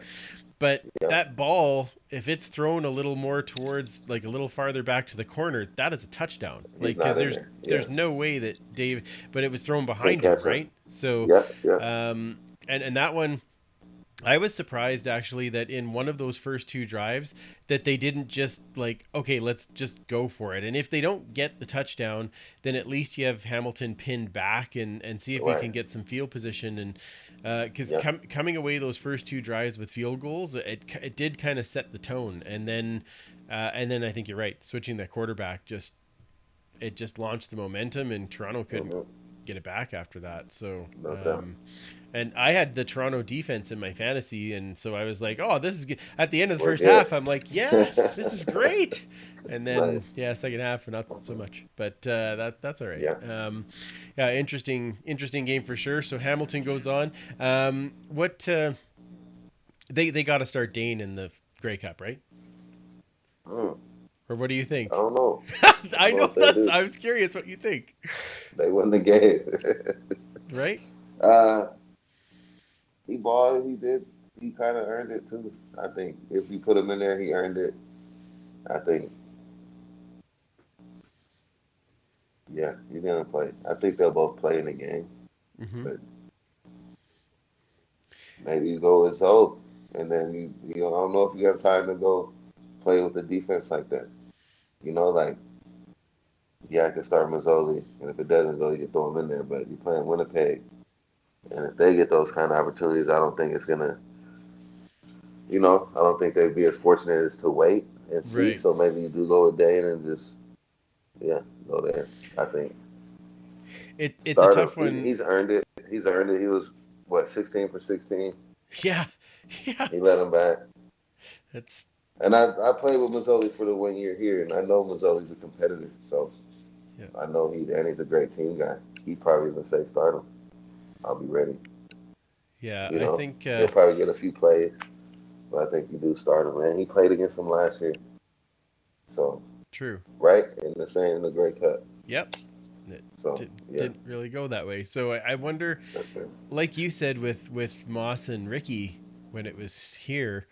but yeah, that ball, if it's thrown a little more towards like a little farther back to the corner, that is a touchdown. he's Like cuz not in there. Yeah, there's no way that Dave, but it was thrown can't behind him, catch him. right? So Yeah, yeah, and that one I was surprised actually that in one of those first two drives that they didn't just like, okay, let's just go for it. And if they don't get the touchdown, then at least you have Hamilton pinned back and see if you right, can get some field position. And because yeah, coming away those first two drives with field goals, it did kind of set the tone. And then I think you're right, switching the quarterback just launched the momentum, and Toronto couldn't hmm get it back after that. So no doubt. and I had the Toronto defense in my fantasy, and so I was like, "Oh, this is good." At the end of the We're first half, good. I'm like, "Yeah, this is great." And Nice. then, yeah, second half, not so much, but that's all right. Yeah. Yeah, interesting game for sure. So Hamilton goes on. What they got to start Dane in the Grey Cup, right? Mm, Or what do you I think? don't know. I I don't know know if they that's. do. I was curious what you think, They won the game. right? uh, he balled. He did. He kind of earned it too. I think if you put him in there, he earned it. I think. Yeah, he's gonna play. I think they'll both play in the game, Hmm. but maybe you go with Zoe, and then I don't know if you have time to go play with the defense like that. You know, like yeah, I can start Mazzoli, and if it doesn't go, you can throw him in there. But you're playing Winnipeg, and if they get those kind of opportunities, I don't think it's gonna. I don't think they'd be as fortunate as to wait and see. Right. So maybe you do go with Dane and just yeah, go there. I think It's a start him. tough one. He's earned it. He's earned it. He was what 16 for 16. Yeah, yeah. He let him back. That's And I played with Mazzoli for the 1 year here, and I know Mazzoli's a competitor, so yeah. I know he's a great team guy. He'd probably even say start him. I'll be ready. Yeah, You I know, think he'll probably get a few plays, but I think you do start him. Man, he played against him last year, so true. right in the same in the Grey Cup. Yep. It So yeah, didn't really go that way. So I wonder, that's it. like you said with Moss and Ricky when it was here,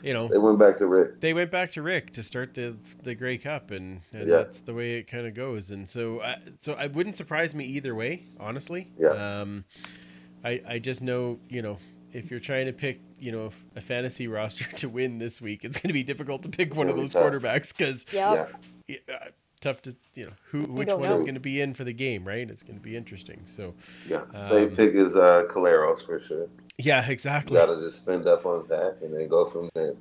you know, They went back to Rick. they went back to Rick to start the Grey Cup, and Yeah, that's the way it kind of goes. And so I wouldn't surprise me either way, honestly. yeah. I just know, if you're trying to pick, a fantasy roster to win this week, it's going to be difficult to pick It's one of gonna be those tough. quarterbacks because Yep. Yeah, tough to, which don't one is know. true. going to be in for the game, right? It's going to be interesting. So, Yeah. Same um, pick as Caleros for sure. yeah, You exactly. got to just spend up on that and then go from there.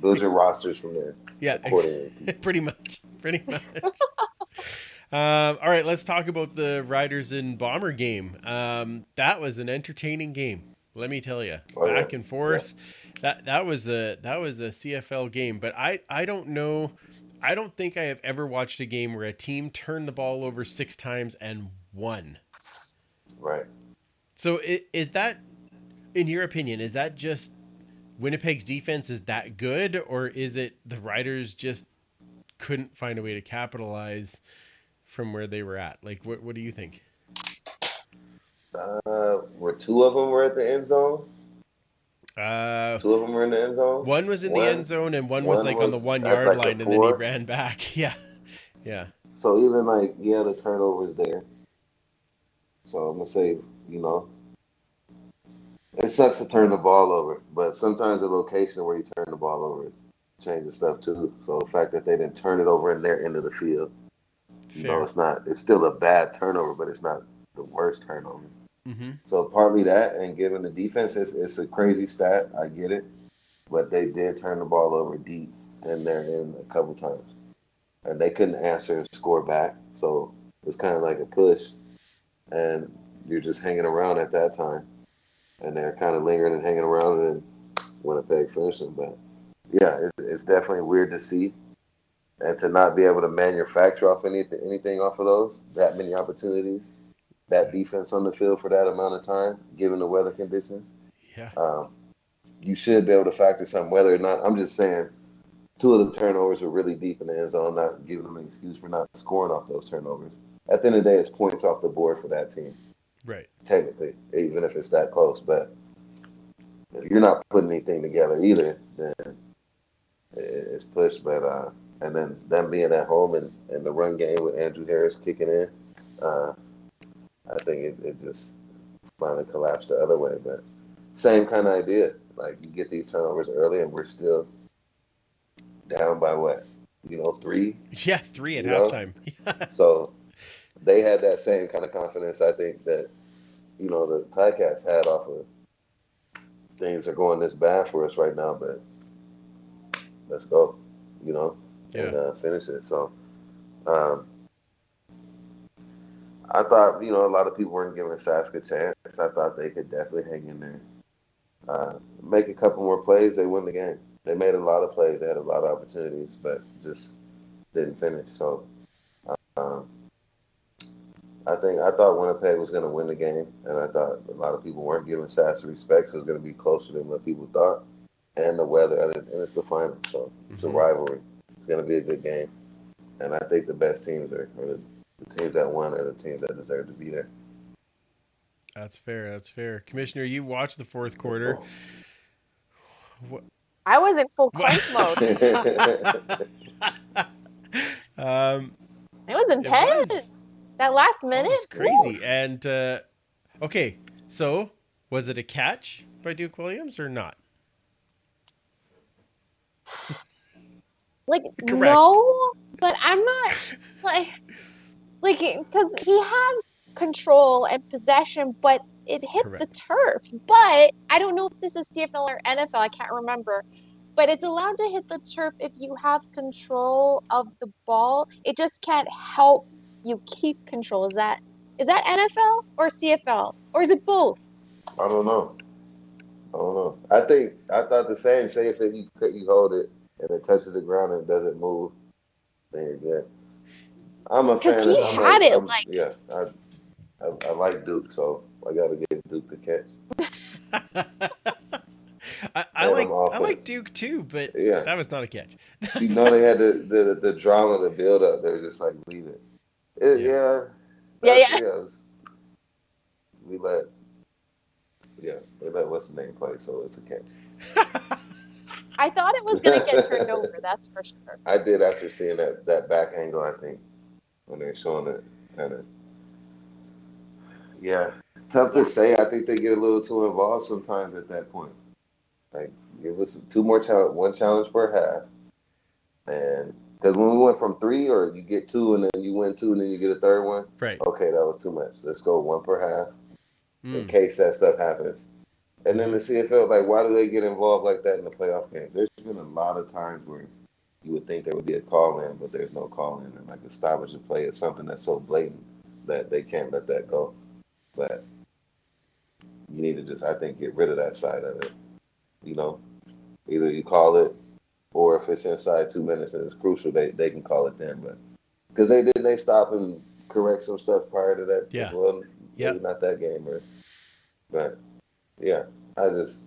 Build your rosters from there Yeah, accordingly. pretty much, pretty much. All right, let's talk about the Riders and Bomber game. That was an entertaining game. Let me tell you, Oh yeah, back and yeah. forth. That was a CFL game, but I don't know. I don't think I have ever watched a game where a team turned the ball over 6 times and won. Right. So is that, in your opinion, is that just Winnipeg's defense is that good, or is it the Riders just couldn't find a way to capitalize from where they were at? Like, what do you think? Were two of them were at the end zone? Uh, Two of them were in the end zone. one was in the end One, zone, and one was one like on the was one at yard like the line, and then he 4. ran back. Yeah, yeah, So even like yeah, the turnovers there. So I'm gonna say you know it sucks to turn the ball over, but sometimes the location where you turn the ball over changes stuff too. So the fact that they didn't turn it over in their end of the field, fair. it's not. It's still a bad turnover, but it's not the worst turnover. Mm-hmm. So partly that, and given the defense, it's a crazy stat. I get it, but they did turn the ball over deep in their end a couple times, and they couldn't answer and score back. So it was kind of like a push, and you're just hanging around at that time, and they're kind of lingering and hanging around, and then Winnipeg finishing. But yeah, it's definitely weird to see, and to not be able to manufacture off anything off of those that many opportunities, that defense on the field for that amount of time, given the weather conditions. Yeah. Um, you should be able to factor some whether or not. I'm just saying, two of the turnovers were really deep in the end zone, not giving them an excuse for not scoring off those turnovers. At the end of the day, it's points off the board for that team, Right. technically, even if it's that close. But if you're not putting anything together either, then it's pushed. But and then them being at home and the run game with Andrew Harris kicking in, uh, I think it just finally collapsed the other way. But same kind of idea. Like you get these turnovers early, and we're still down by what, 3. Yeah, 3 at You know, halftime. so they had that same kind of confidence. I think that the Ticats had off of things are going this bad for us right now, but let's go, Yeah. and finish it. So um, I thought a lot of people weren't giving Sask a chance. I thought they could definitely hang in there, make a couple more plays. They win the game. They made a lot of plays. They had a lot of opportunities, but just didn't finish. So um, I thought Winnipeg was going to win the game, and I thought a lot of people weren't giving Sask the respect, so it was going to be closer than what people thought. And the weather, and it's the final, so it's a Mm-hmm. rivalry. It's going to be a good game, and I think the best teams or the teams that won are the teams that deserve to be there. That's fair. That's fair. Commissioner, you watched the fourth quarter. What? I was in full clench mode. um, It was it was. intense. That last Oh, it minute. was Woo. crazy. And okay, so was it a catch by Duke Williams or not? Like Correct. no, but I'm not like because he had control and possession, but it hit the Correct. turf. But I don't know if this is CFL or NFL. I can't remember. But it's allowed to hit the turf if you have control of the ball. It just can't help you keep control. Is that NFL or CFL or is it both? I don't know. I don't know. I thought the same. Say if you hold it and it touches the ground and it doesn't move, then you're good. I'm a Because fan he of. had it I'm like yeah. I like Duke, so I got to get Duke to catch, I and I'm like offense. Duke too, but Yeah, that was not a catch. they had the drama, the build up. They're just like leave it. Yeah. Yeah, yeah, that's yeah. we let they let what's the name play, so it's a catch. I thought it was gonna get turned over. That's for sure. I did after seeing that back angle. I think when they're showing it, kind of yeah, tough to Yeah. say. I think they get a little too involved sometimes at that point. Like give us two more challenge, one challenge per half. And because when we went from 3, or you get 2 and then you win 2 and then you get a third one, Right. okay, that was too much. Let's go one per half in Mm. case that stuff happens. And then Mm-hmm. the CFL, like, why do they get involved like that in the playoff games? There's been a lot of times where you would think there would be a call in, but there's no call in. And like a stoppage of play is something that's so blatant that they can't let that go. But you need to just, I think, get rid of that side of it. You know, either you call it, or if it's inside 2 minutes and it's crucial, they can call it then. But because they stop and correct some stuff prior to that as Yeah. well. Maybe Yep. not that game, but yeah, I just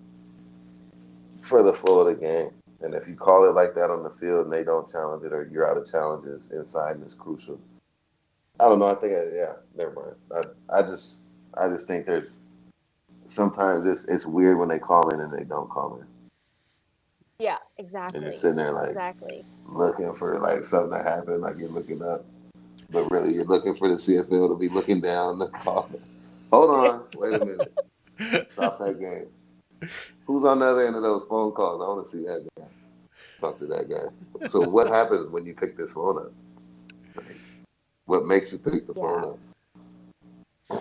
for the flow of the game. And if you call it like that on the field and they don't challenge it, or you're out of challenges inside and it's crucial, I don't know. I think yeah, never mind. I just think there's sometimes it's weird when they call in and they don't call in, Yeah, and you're exactly. sitting there like Exactly. looking for like something to happen, like you're looking up, but really you're looking for the CFL to be looking down the call. Hold on, wait a minute, stop that game. Who's on the other end of those phone calls? I want to see that guy. Talk to that guy. So what happens when you pick this phone up? Like, what makes you pick the Yeah. phone up?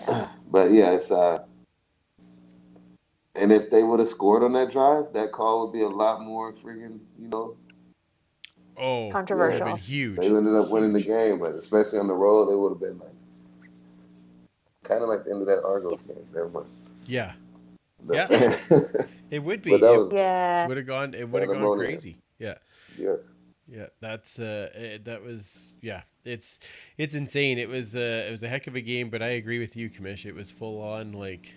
Yeah. But yeah, it's and if they would have scored on that drive, that call would be a lot more freaking, Oh, it would have yeah. been Controversial. They huge. ended up winning the Huge. game, but especially on the road, it would have been like kind of like the end of that Argos game. Never mind. Yeah. The Yeah. fan, It would but be. that It was Yeah. would have gone. It would have gone pandemonium. crazy. Yeah. Yeah. Yeah. That was. Yeah. It's insane. It was a heck of a game. But I agree with you, Kamish. It was full on like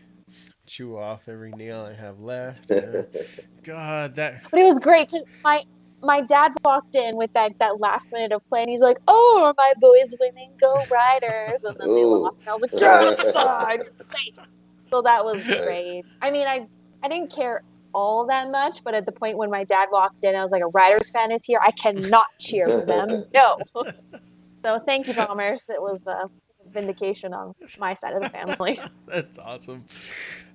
chew off every nail I have left. God, that. But it was great because my dad walked in with that last minute of play, and he's like, "Oh, are my boys winning? Go Riders!" And then they Ooh. lost, and I was like, "Yeah, in your face." So that was Hey. great. I mean, I didn't care all that much, but at the point when my dad walked in, I was like, "A Riders fan is here. I cannot cheer for them. No." So thank you, Bombers. It was a vindication on my side of the family. That's awesome.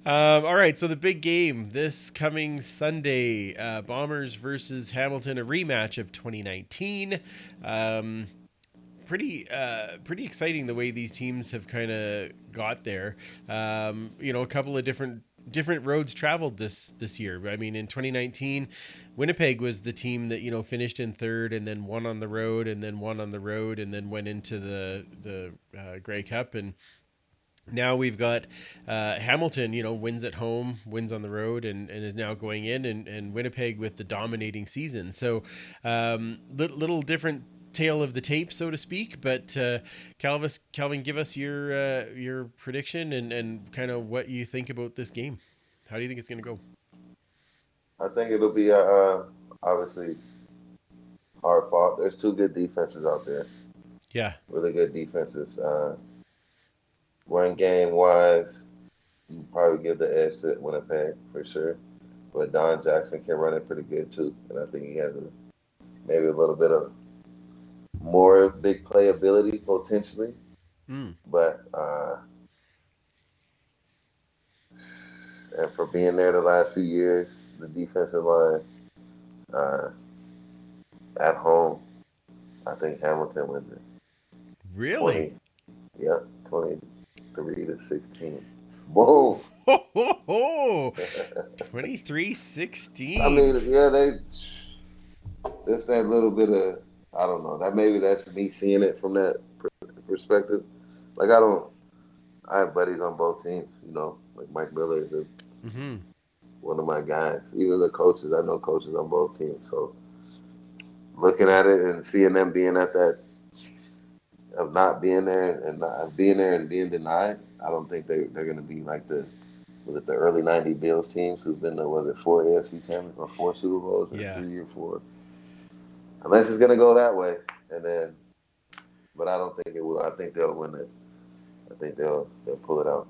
All right, so the big game this coming Sunday, Bombers versus Hamilton, a rematch of 2019. Um, pretty exciting the way these teams have kind of got there. A couple of different roads traveled this year. I mean, in 2019, Winnipeg was the team that finished in third and then won on the road and then won on the road and then went into the Grey Cup. And now we've got Hamilton, wins at home, wins on the road, and is now going in, and Winnipeg with the dominating season. So, little different tale of the tape, so to speak. But Calvin, give us your prediction and kind of what you think about this game. How do you think it's going to go? I think it'll be obviously hard fought. There's two good defenses out there, Yeah, really good defenses. Run game wise, you probably give the edge to Winnipeg for sure. But Don Jackson can run it pretty good too, and I think he has maybe a little bit of more big playability potentially. mm, But and for being there the last few years, the defensive line uh, at home, I think Hamilton wins it. really? 20, yeah, 23-16. Boom. Ho, ho, ho. I 23-16. mean, yeah, they just that little bit of I don't know. That maybe that's me seeing it from that perspective. Like I have buddies on both teams. Like Mike Miller is Mm-hmm. one of my guys. Even the coaches, I know coaches on both teams. So looking at it and seeing them being at that of not being there and not being there and being denied, I don't think they're going to be like the early '90 Bills teams who've been to was it 4 AFC champions or 4 Super Bowls or Yeah. 3 or 4, unless it's going to go that way. And then, but I don't think it will. I think they'll win it. I think they'll pull it out.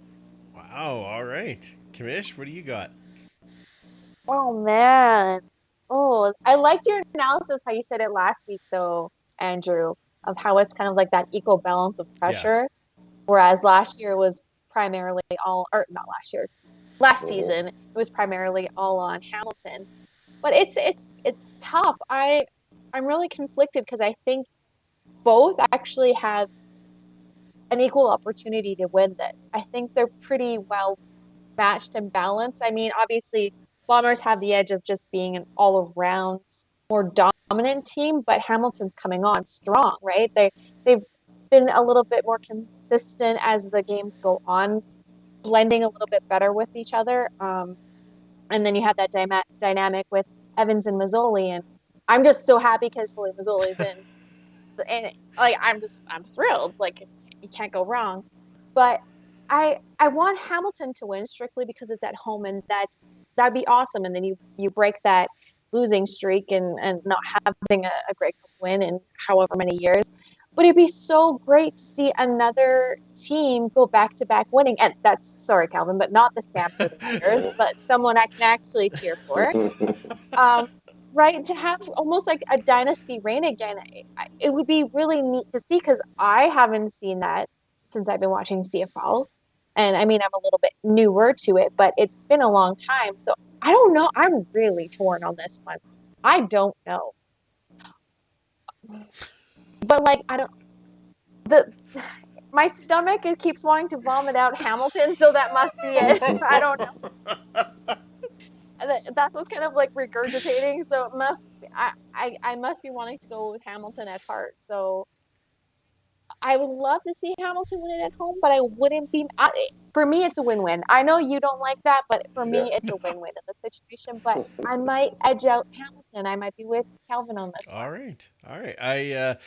Wow. All right, Kamish, what do you got? Oh man. Oh, I liked your analysis how you said it last week though, Andrew, of how it's kind of like that equal balance of Yeah. pressure. Whereas last year was primarily all, or not last year, last Mm-hmm. season it was primarily all on Hamilton. But it's tough. I'm really conflicted because I think both actually have an equal opportunity to win this. I think they're pretty well matched and balanced. I mean, obviously, Bombers have the edge of just being an all around more dominant team, but Hamilton's coming on strong, right? They've been a little bit more consistent as the games go on, blending a little bit better with each other. And then you have that dynamic with Evans and Mazzoli, and I'm just so happy because Foley Mazzoli's in, and like I'm thrilled. Like you can't go wrong. But I want Hamilton to win strictly because it's at home, and that'd be awesome. And then you break that losing streak and not having a Grey Cup win in however many years. But it'd be so great to see another team go back to back winning. And that's sorry, Calvin, but not the Stamps or the Riders, but someone I can actually cheer for. Um, right, to have almost like a dynasty reign again, it would be really neat to see because I haven't seen that since I've been watching CFL. And I mean, I'm a little bit newer to it, but it's been a long time. So I don't know. I'm really torn on this one. I don't know. But like, I don't, the my stomach it keeps wanting to vomit out Hamilton, so that must be it. I don't know. That's what's kind of like regurgitating. So it must I must be wanting to go with Hamilton at heart. So I would love to see Hamilton win it at home, but I wouldn't be. For me, it's a win-win. I know you don't like that, but for Yeah. me, it's a win-win in the situation. But I might edge out Hamilton. I might be with Calvin on this All one. right. All right.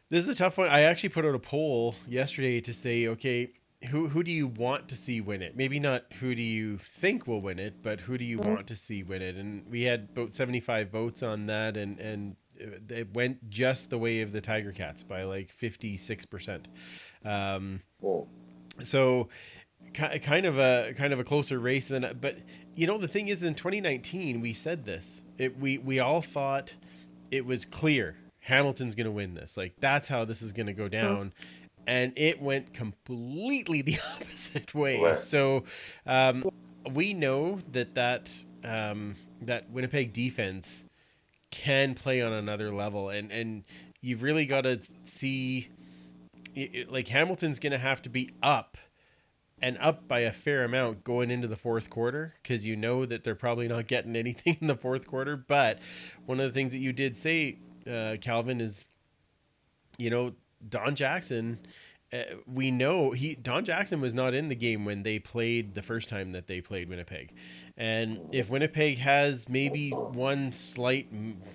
This is a tough one. I actually put out a poll yesterday to say, okay, who do you want to see win it? Maybe not who do you think will win it, but who do you want to see win it? And we had about 75 votes on that, and it went just the way of the Tiger Cats by like 56%. Cool. So kind of a closer race than. But you know, the thing is, in 2019 we said this. We all thought it was clear Hamilton's going to win this. Like, that's how this is going to go down. And it went completely the opposite way. Right. So we know that Winnipeg defense can play on another level. And you've really got to see, like, Hamilton's going to have to be up and up by a fair amount going into the fourth quarter, because you know that they're probably not getting anything in the fourth quarter. But one of the things that you did say, Calvin, is, you know, Don Jackson, we know Don Jackson was not in the game when they played the first time that they played Winnipeg. And if Winnipeg has maybe one slight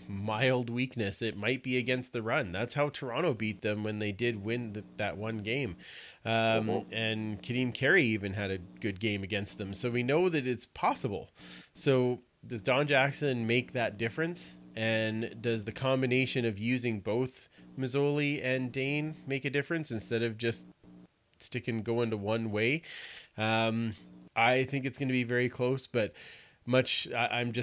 mild weakness, it might be against the run. That's how Toronto beat them when they did win that one game. And Kadeem Carey even had a good game against them. So we know that it's possible. So does Don Jackson make that difference? And does the combination of using both Mazzoli and Dane make a difference instead of just going to one way? I think it's going to be very close, but I'm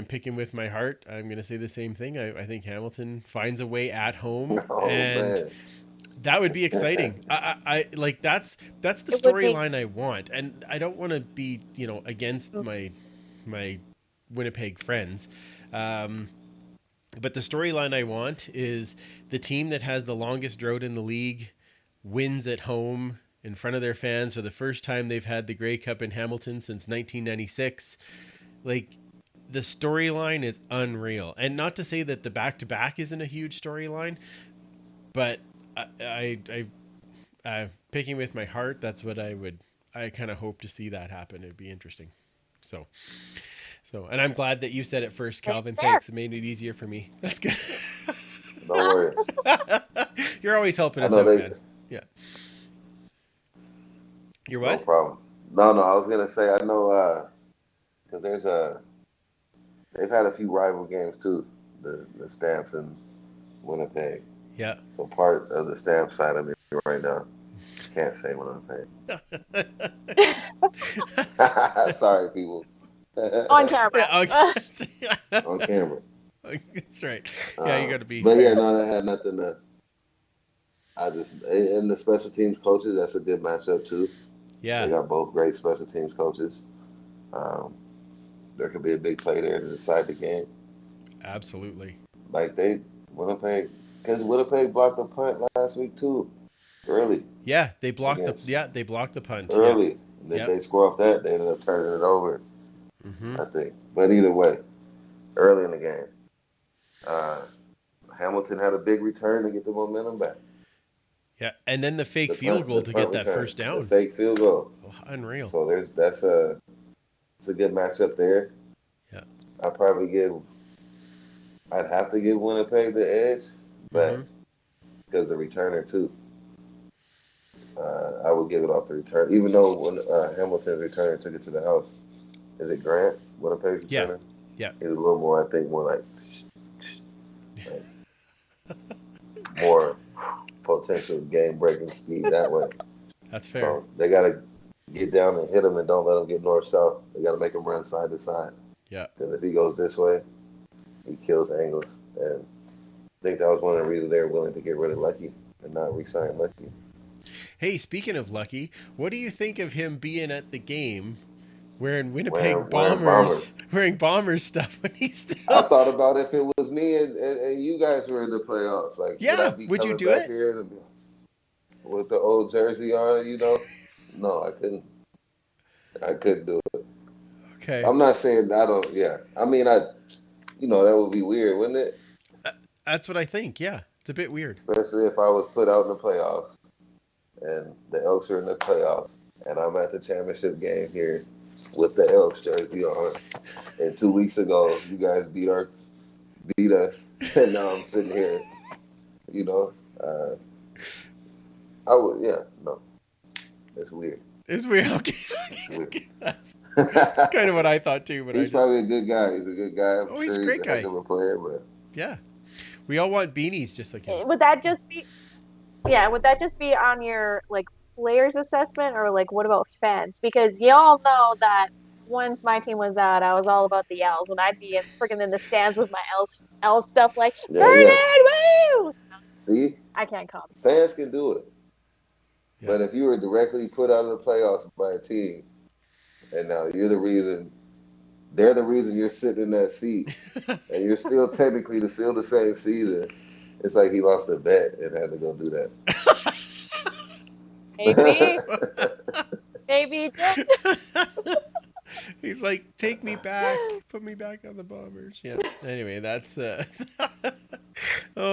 picking with my heart. I'm going to say the same thing. I think Hamilton finds a way at home, Man. that would be exciting. I like that's the It would be. storyline I want, and I don't want to be, you know, against my Winnipeg friends. But the storyline I want is the team that has the longest drought in the league wins at home in front of their fans for the first time they've had the Grey Cup in Hamilton since 1996. Like, the storyline is unreal. And not to say that the back-to-back isn't a huge storyline, but I picking with my heart, that's what I kind of hope to see that happen. It'd be interesting. So, and I'm glad that you said it first, Calvin. That's fair. Thanks. It made it easier for me. That's good. No worries. You're always helping I us know out, they- man. Yeah. You're No what? problem. No, I was gonna say I know because they've had a few rival games too. The Stamps and Winnipeg. Yeah. So part of the Stamp side of me right now. Can't say Winnipeg. Sorry, people. On camera. Yeah, okay. On camera. That's right. Yeah, you got to be. But yeah, no, that had nothing to. And the special teams coaches, that's a good matchup too. Yeah. They got both great special teams coaches. There could be a big play there to decide the game. Absolutely. Like Winnipeg blocked the punt last week too, early. Yeah, they blocked Yes. they blocked the punt. Early. And Yep. they score off that, they ended up turning it over, Mm-hmm. I think. But either way, early in the game, Hamilton had a big return to get the momentum back. Yeah, and then the fake The field punt- goal the to punt get that return, first down. The fake field goal. Oh, unreal. So it's a good matchup there. Yeah. I'd have to give Winnipeg the edge, but Mhm. because the returner too. I would give it off the return, even though when Hamilton's returner took it to the house. Is it Grant? Winnipeg's Yeah. returner? Yeah. He's a little more, I think, more like more potential game-breaking speed that way. That's fair. So they got to get down and hit him and don't let him get north-south. They got to make him run side to side. Yeah. Because if he goes this way, he kills Angles. And I think that was one of the reasons they were willing to get rid of Lucky and not re-sign Lucky. Hey, speaking of Lucky, what do you think of him being at the game wearing Winnipeg wearing Bombers stuff when he's still... I thought about if it was me and you guys were in the playoffs. Like, Yeah, would I be would you coming do back it? here and with the old jersey on, you know. No, I couldn't. I couldn't do it. Okay. I'm not saying I don't. Yeah, I mean, that would be weird, wouldn't it? That's what I think. Yeah, it's a bit weird. Especially if I was put out in the playoffs and the Elks are in the playoffs, and I'm at the championship game here with the Elks jersey on. And 2 weeks ago, you guys beat us, and now I'm sitting here. You know, I would. Yeah, no, it's weird. It's weird. Okay. It's weird. That's kind of what I thought too. But He's probably a good guy. He's a good guy. I'm he's a sure great he's a guy. heck of a player, but Yeah, we all want beanies just like him. Would that just be, yeah, would that just be on your like players assessment, or like what about fans? Because y'all know that once my team was out, I was all about the L's, and I'd be freaking in the stands with my L stuff like Vernon, woo! See, I can't come. fans can do it. Yeah. But if you were directly put out of the playoffs by a team, and now they're the reason you're sitting in that seat, and you're still technically still the same season, it's like he lost a bet and had to go do that. Maybe he did. He's like, take me back, put me back on the Bombers. Yeah. Anyway, that's oh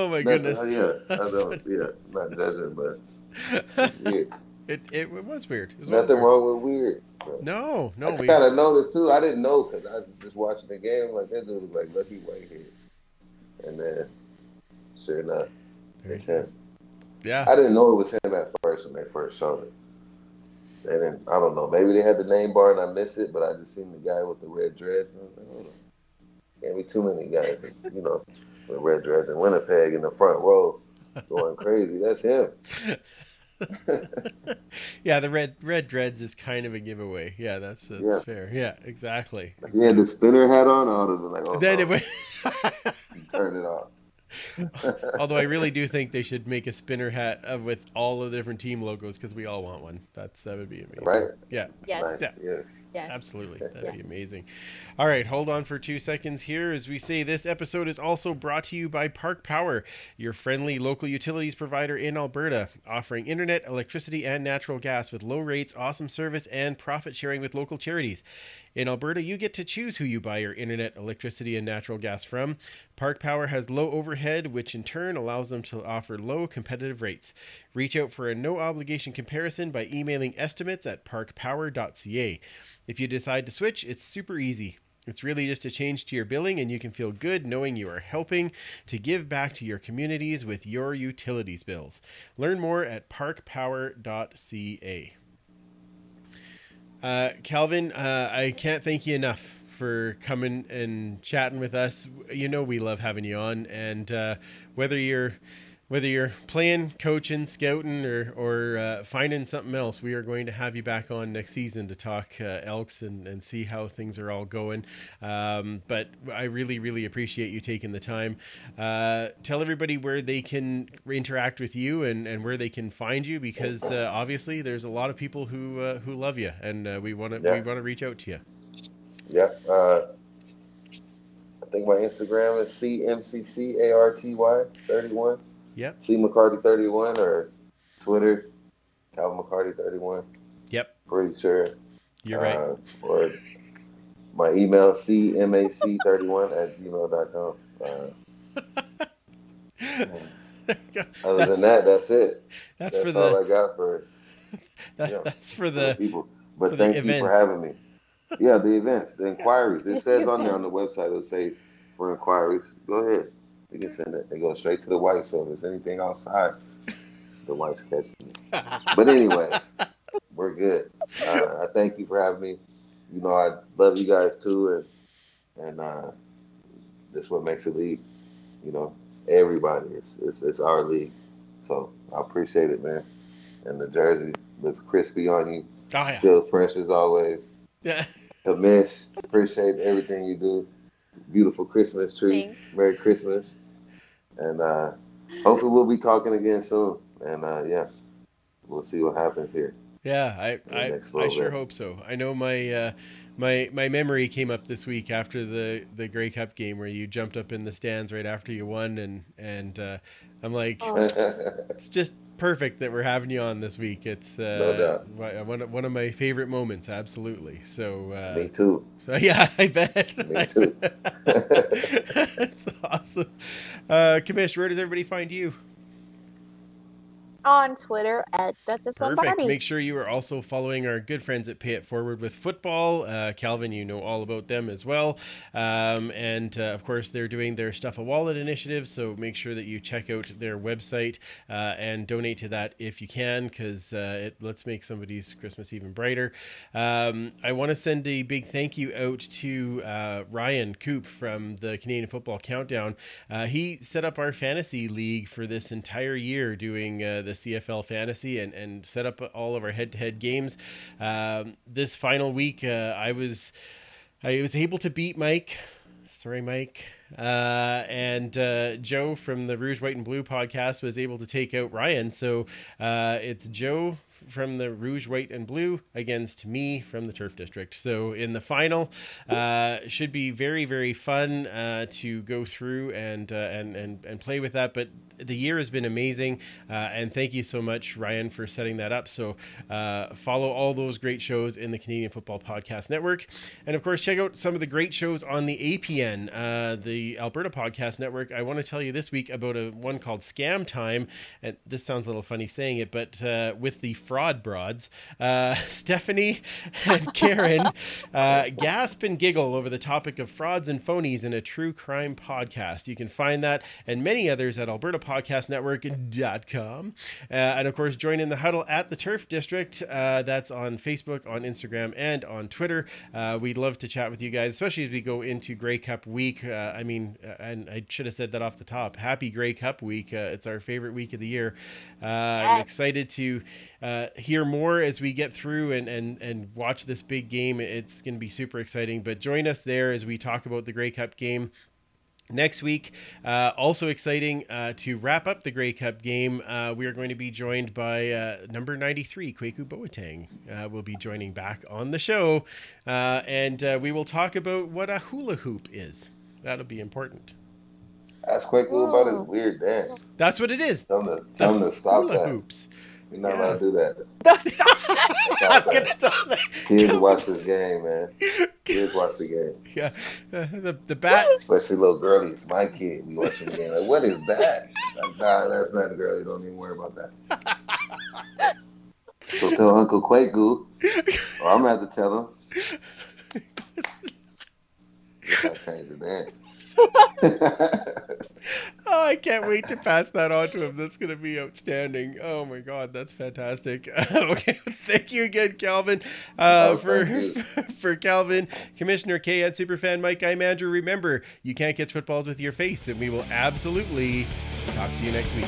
my goodness. Not judging, but it's weird. It was weird. It was Nothing weird. wrong with weird. But No. I kind of noticed too. I didn't know because I was just watching the game. Like that dude was like Lucky Whitehead, and then sure enough, it's him. Yeah. I didn't know it was him at first when they first showed it. And then I don't know. Maybe they had the name bar and I missed it, but I just seen the guy with the red dress. And I was like, hold on. Can't be too many guys, with red dress in Winnipeg in the front row going crazy. That's him. Yeah, the red dreads is kind of a giveaway. Yeah, that's fair. Yeah, exactly. If he had the spinner hat on, I would have been like, oh, then no. it would Turn it off. Although I really do think they should make a spinner hat with all of the different team logos because we all want one. That would be amazing. Right? Yeah. Yes. Nice. Yeah. Yes. Absolutely. That'd be amazing. All right, hold on for 2 seconds here as we say this episode is also brought to you by Park Power, your friendly local utilities provider in Alberta, offering internet, electricity, and natural gas with low rates, awesome service, and profit sharing with local charities. In Alberta, you get to choose who you buy your internet, electricity, and natural gas from. Park Power has low overhead, which in turn allows them to offer low competitive rates. Reach out for a no-obligation comparison by emailing estimates@parkpower.ca. If you decide to switch, it's super easy. It's really just a change to your billing, and you can feel good knowing you are helping to give back to your communities with your utilities bills. Learn more at parkpower.ca. Calvin, I can't thank you enough for coming and chatting with us. You know we love having you on, and whether you're playing, coaching, scouting, or finding something else, we are going to have you back on next season to talk Elks and see how things are all going. But I really, really appreciate you taking the time. Tell everybody where they can interact with you and where they can find you, because obviously there's a lot of people who love you, and we want to reach out to you. Yeah. I think my Instagram is CMCCARTY31. Yep. C McCarty 31 or Twitter, Calvin McCarty 31. Yep. Pretty sure. You're right. Or my email cmac31@gmail.com. Other than that, that's it. That's all I got for. That's for the people. But thank you for having me. Yeah, the events, the inquiries. It says on there on the website. It'll say for inquiries. Go ahead. You can send it. They go straight to the wife. So if there's anything outside, the wife's catching me. But anyway, we're good. I thank you for having me. I love you guys too, and that's what makes it league. Everybody. It's our league. So I appreciate it, man. And the jersey looks crispy on you. Oh, yeah. Still fresh as always. Yeah. Kamish, appreciate everything you do. Beautiful Christmas tree. Thanks. Merry Christmas. And hopefully we'll be talking again soon. And we'll see what happens here. Yeah, I sure hope so. I know my my memory came up this week after the Grey Cup game where you jumped up in the stands right after you won, and I'm like, Oh, it's just perfect that we're having you on this week. It's No doubt. one of my favorite moments, absolutely. So Me too. so yeah, I bet. Me too. That's awesome. Kamish, where does everybody find you? on Twitter at That's a Perfect. Somebody. Make sure you are also following our good friends at Pay It Forward with Football. Calvin, you know all about them as well. And of course, they're doing their Stuff a Wallet initiative. So make sure that you check out their website and donate to that if you can, because let's make somebody's Christmas even brighter. I want to send a big thank you out to Ryan Coop from the Canadian Football Countdown. He set up our fantasy league for this entire year, doing the CFL fantasy and set up all of our head-to-head games. This final week, I was able to beat Mike. Sorry, Mike. And Joe from the Rouge, White, and Blue podcast was able to take out Ryan. So it's Joe from the Rouge, White, and Blue against me from the Turf District. So in the final, should be very, very fun to go through and play with that. But the year has been amazing, and thank you so much, Ryan, for setting that up. So follow all those great shows in the Canadian Football Podcast Network, and of course check out some of the great shows on the APN, the Alberta Podcast Network. I want to tell you this week about one called Scam Time, and this sounds a little funny saying it, but with the Fraud Broads, Stephanie and Karen gasp and giggle over the topic of frauds and phonies in a true crime podcast. You can find that and many others at albertapodcastnetwork.com. And of course, join in the huddle at the Turf District. That's on Facebook, on Instagram, and on Twitter. We'd love to chat with you guys, especially as we go into Grey Cup week. And I should have said that off the top. Happy Grey Cup week. It's our favorite week of the year. I'm excited to hear more as we get through and watch this big game. It's going to be super exciting. But join us there as we talk about the Grey Cup game next week. Also exciting to wrap up the Grey Cup game. We are going to be joined by number 93, Kwaku Boateng. Will be joining back on the show. And we will talk about what a hula hoop is. That'll be important. Ask Kwaku about his weird dance. That's what it is. Tell him to stop hula that. Hoops. You're not allowed to do that. I'm going to tell that. Kids watch this game, man. Kids watch the game. Yeah. The bat. Especially little girlie. It's my kid. We watching the game. Like, what is that? Like, nah, that's not a girlie. Don't even worry about that. So tell Uncle Kwaku, or I'm going to have to tell him. I change the dance. Oh, I can't wait to pass that on to him. That's going to be outstanding. Oh my God, that's fantastic. Okay, thank you again, Calvin. For Calvin, Commissioner K, and Superfan Mike, I'm Andrew. Remember, you can't catch footballs with your face, and we will absolutely talk to you next week.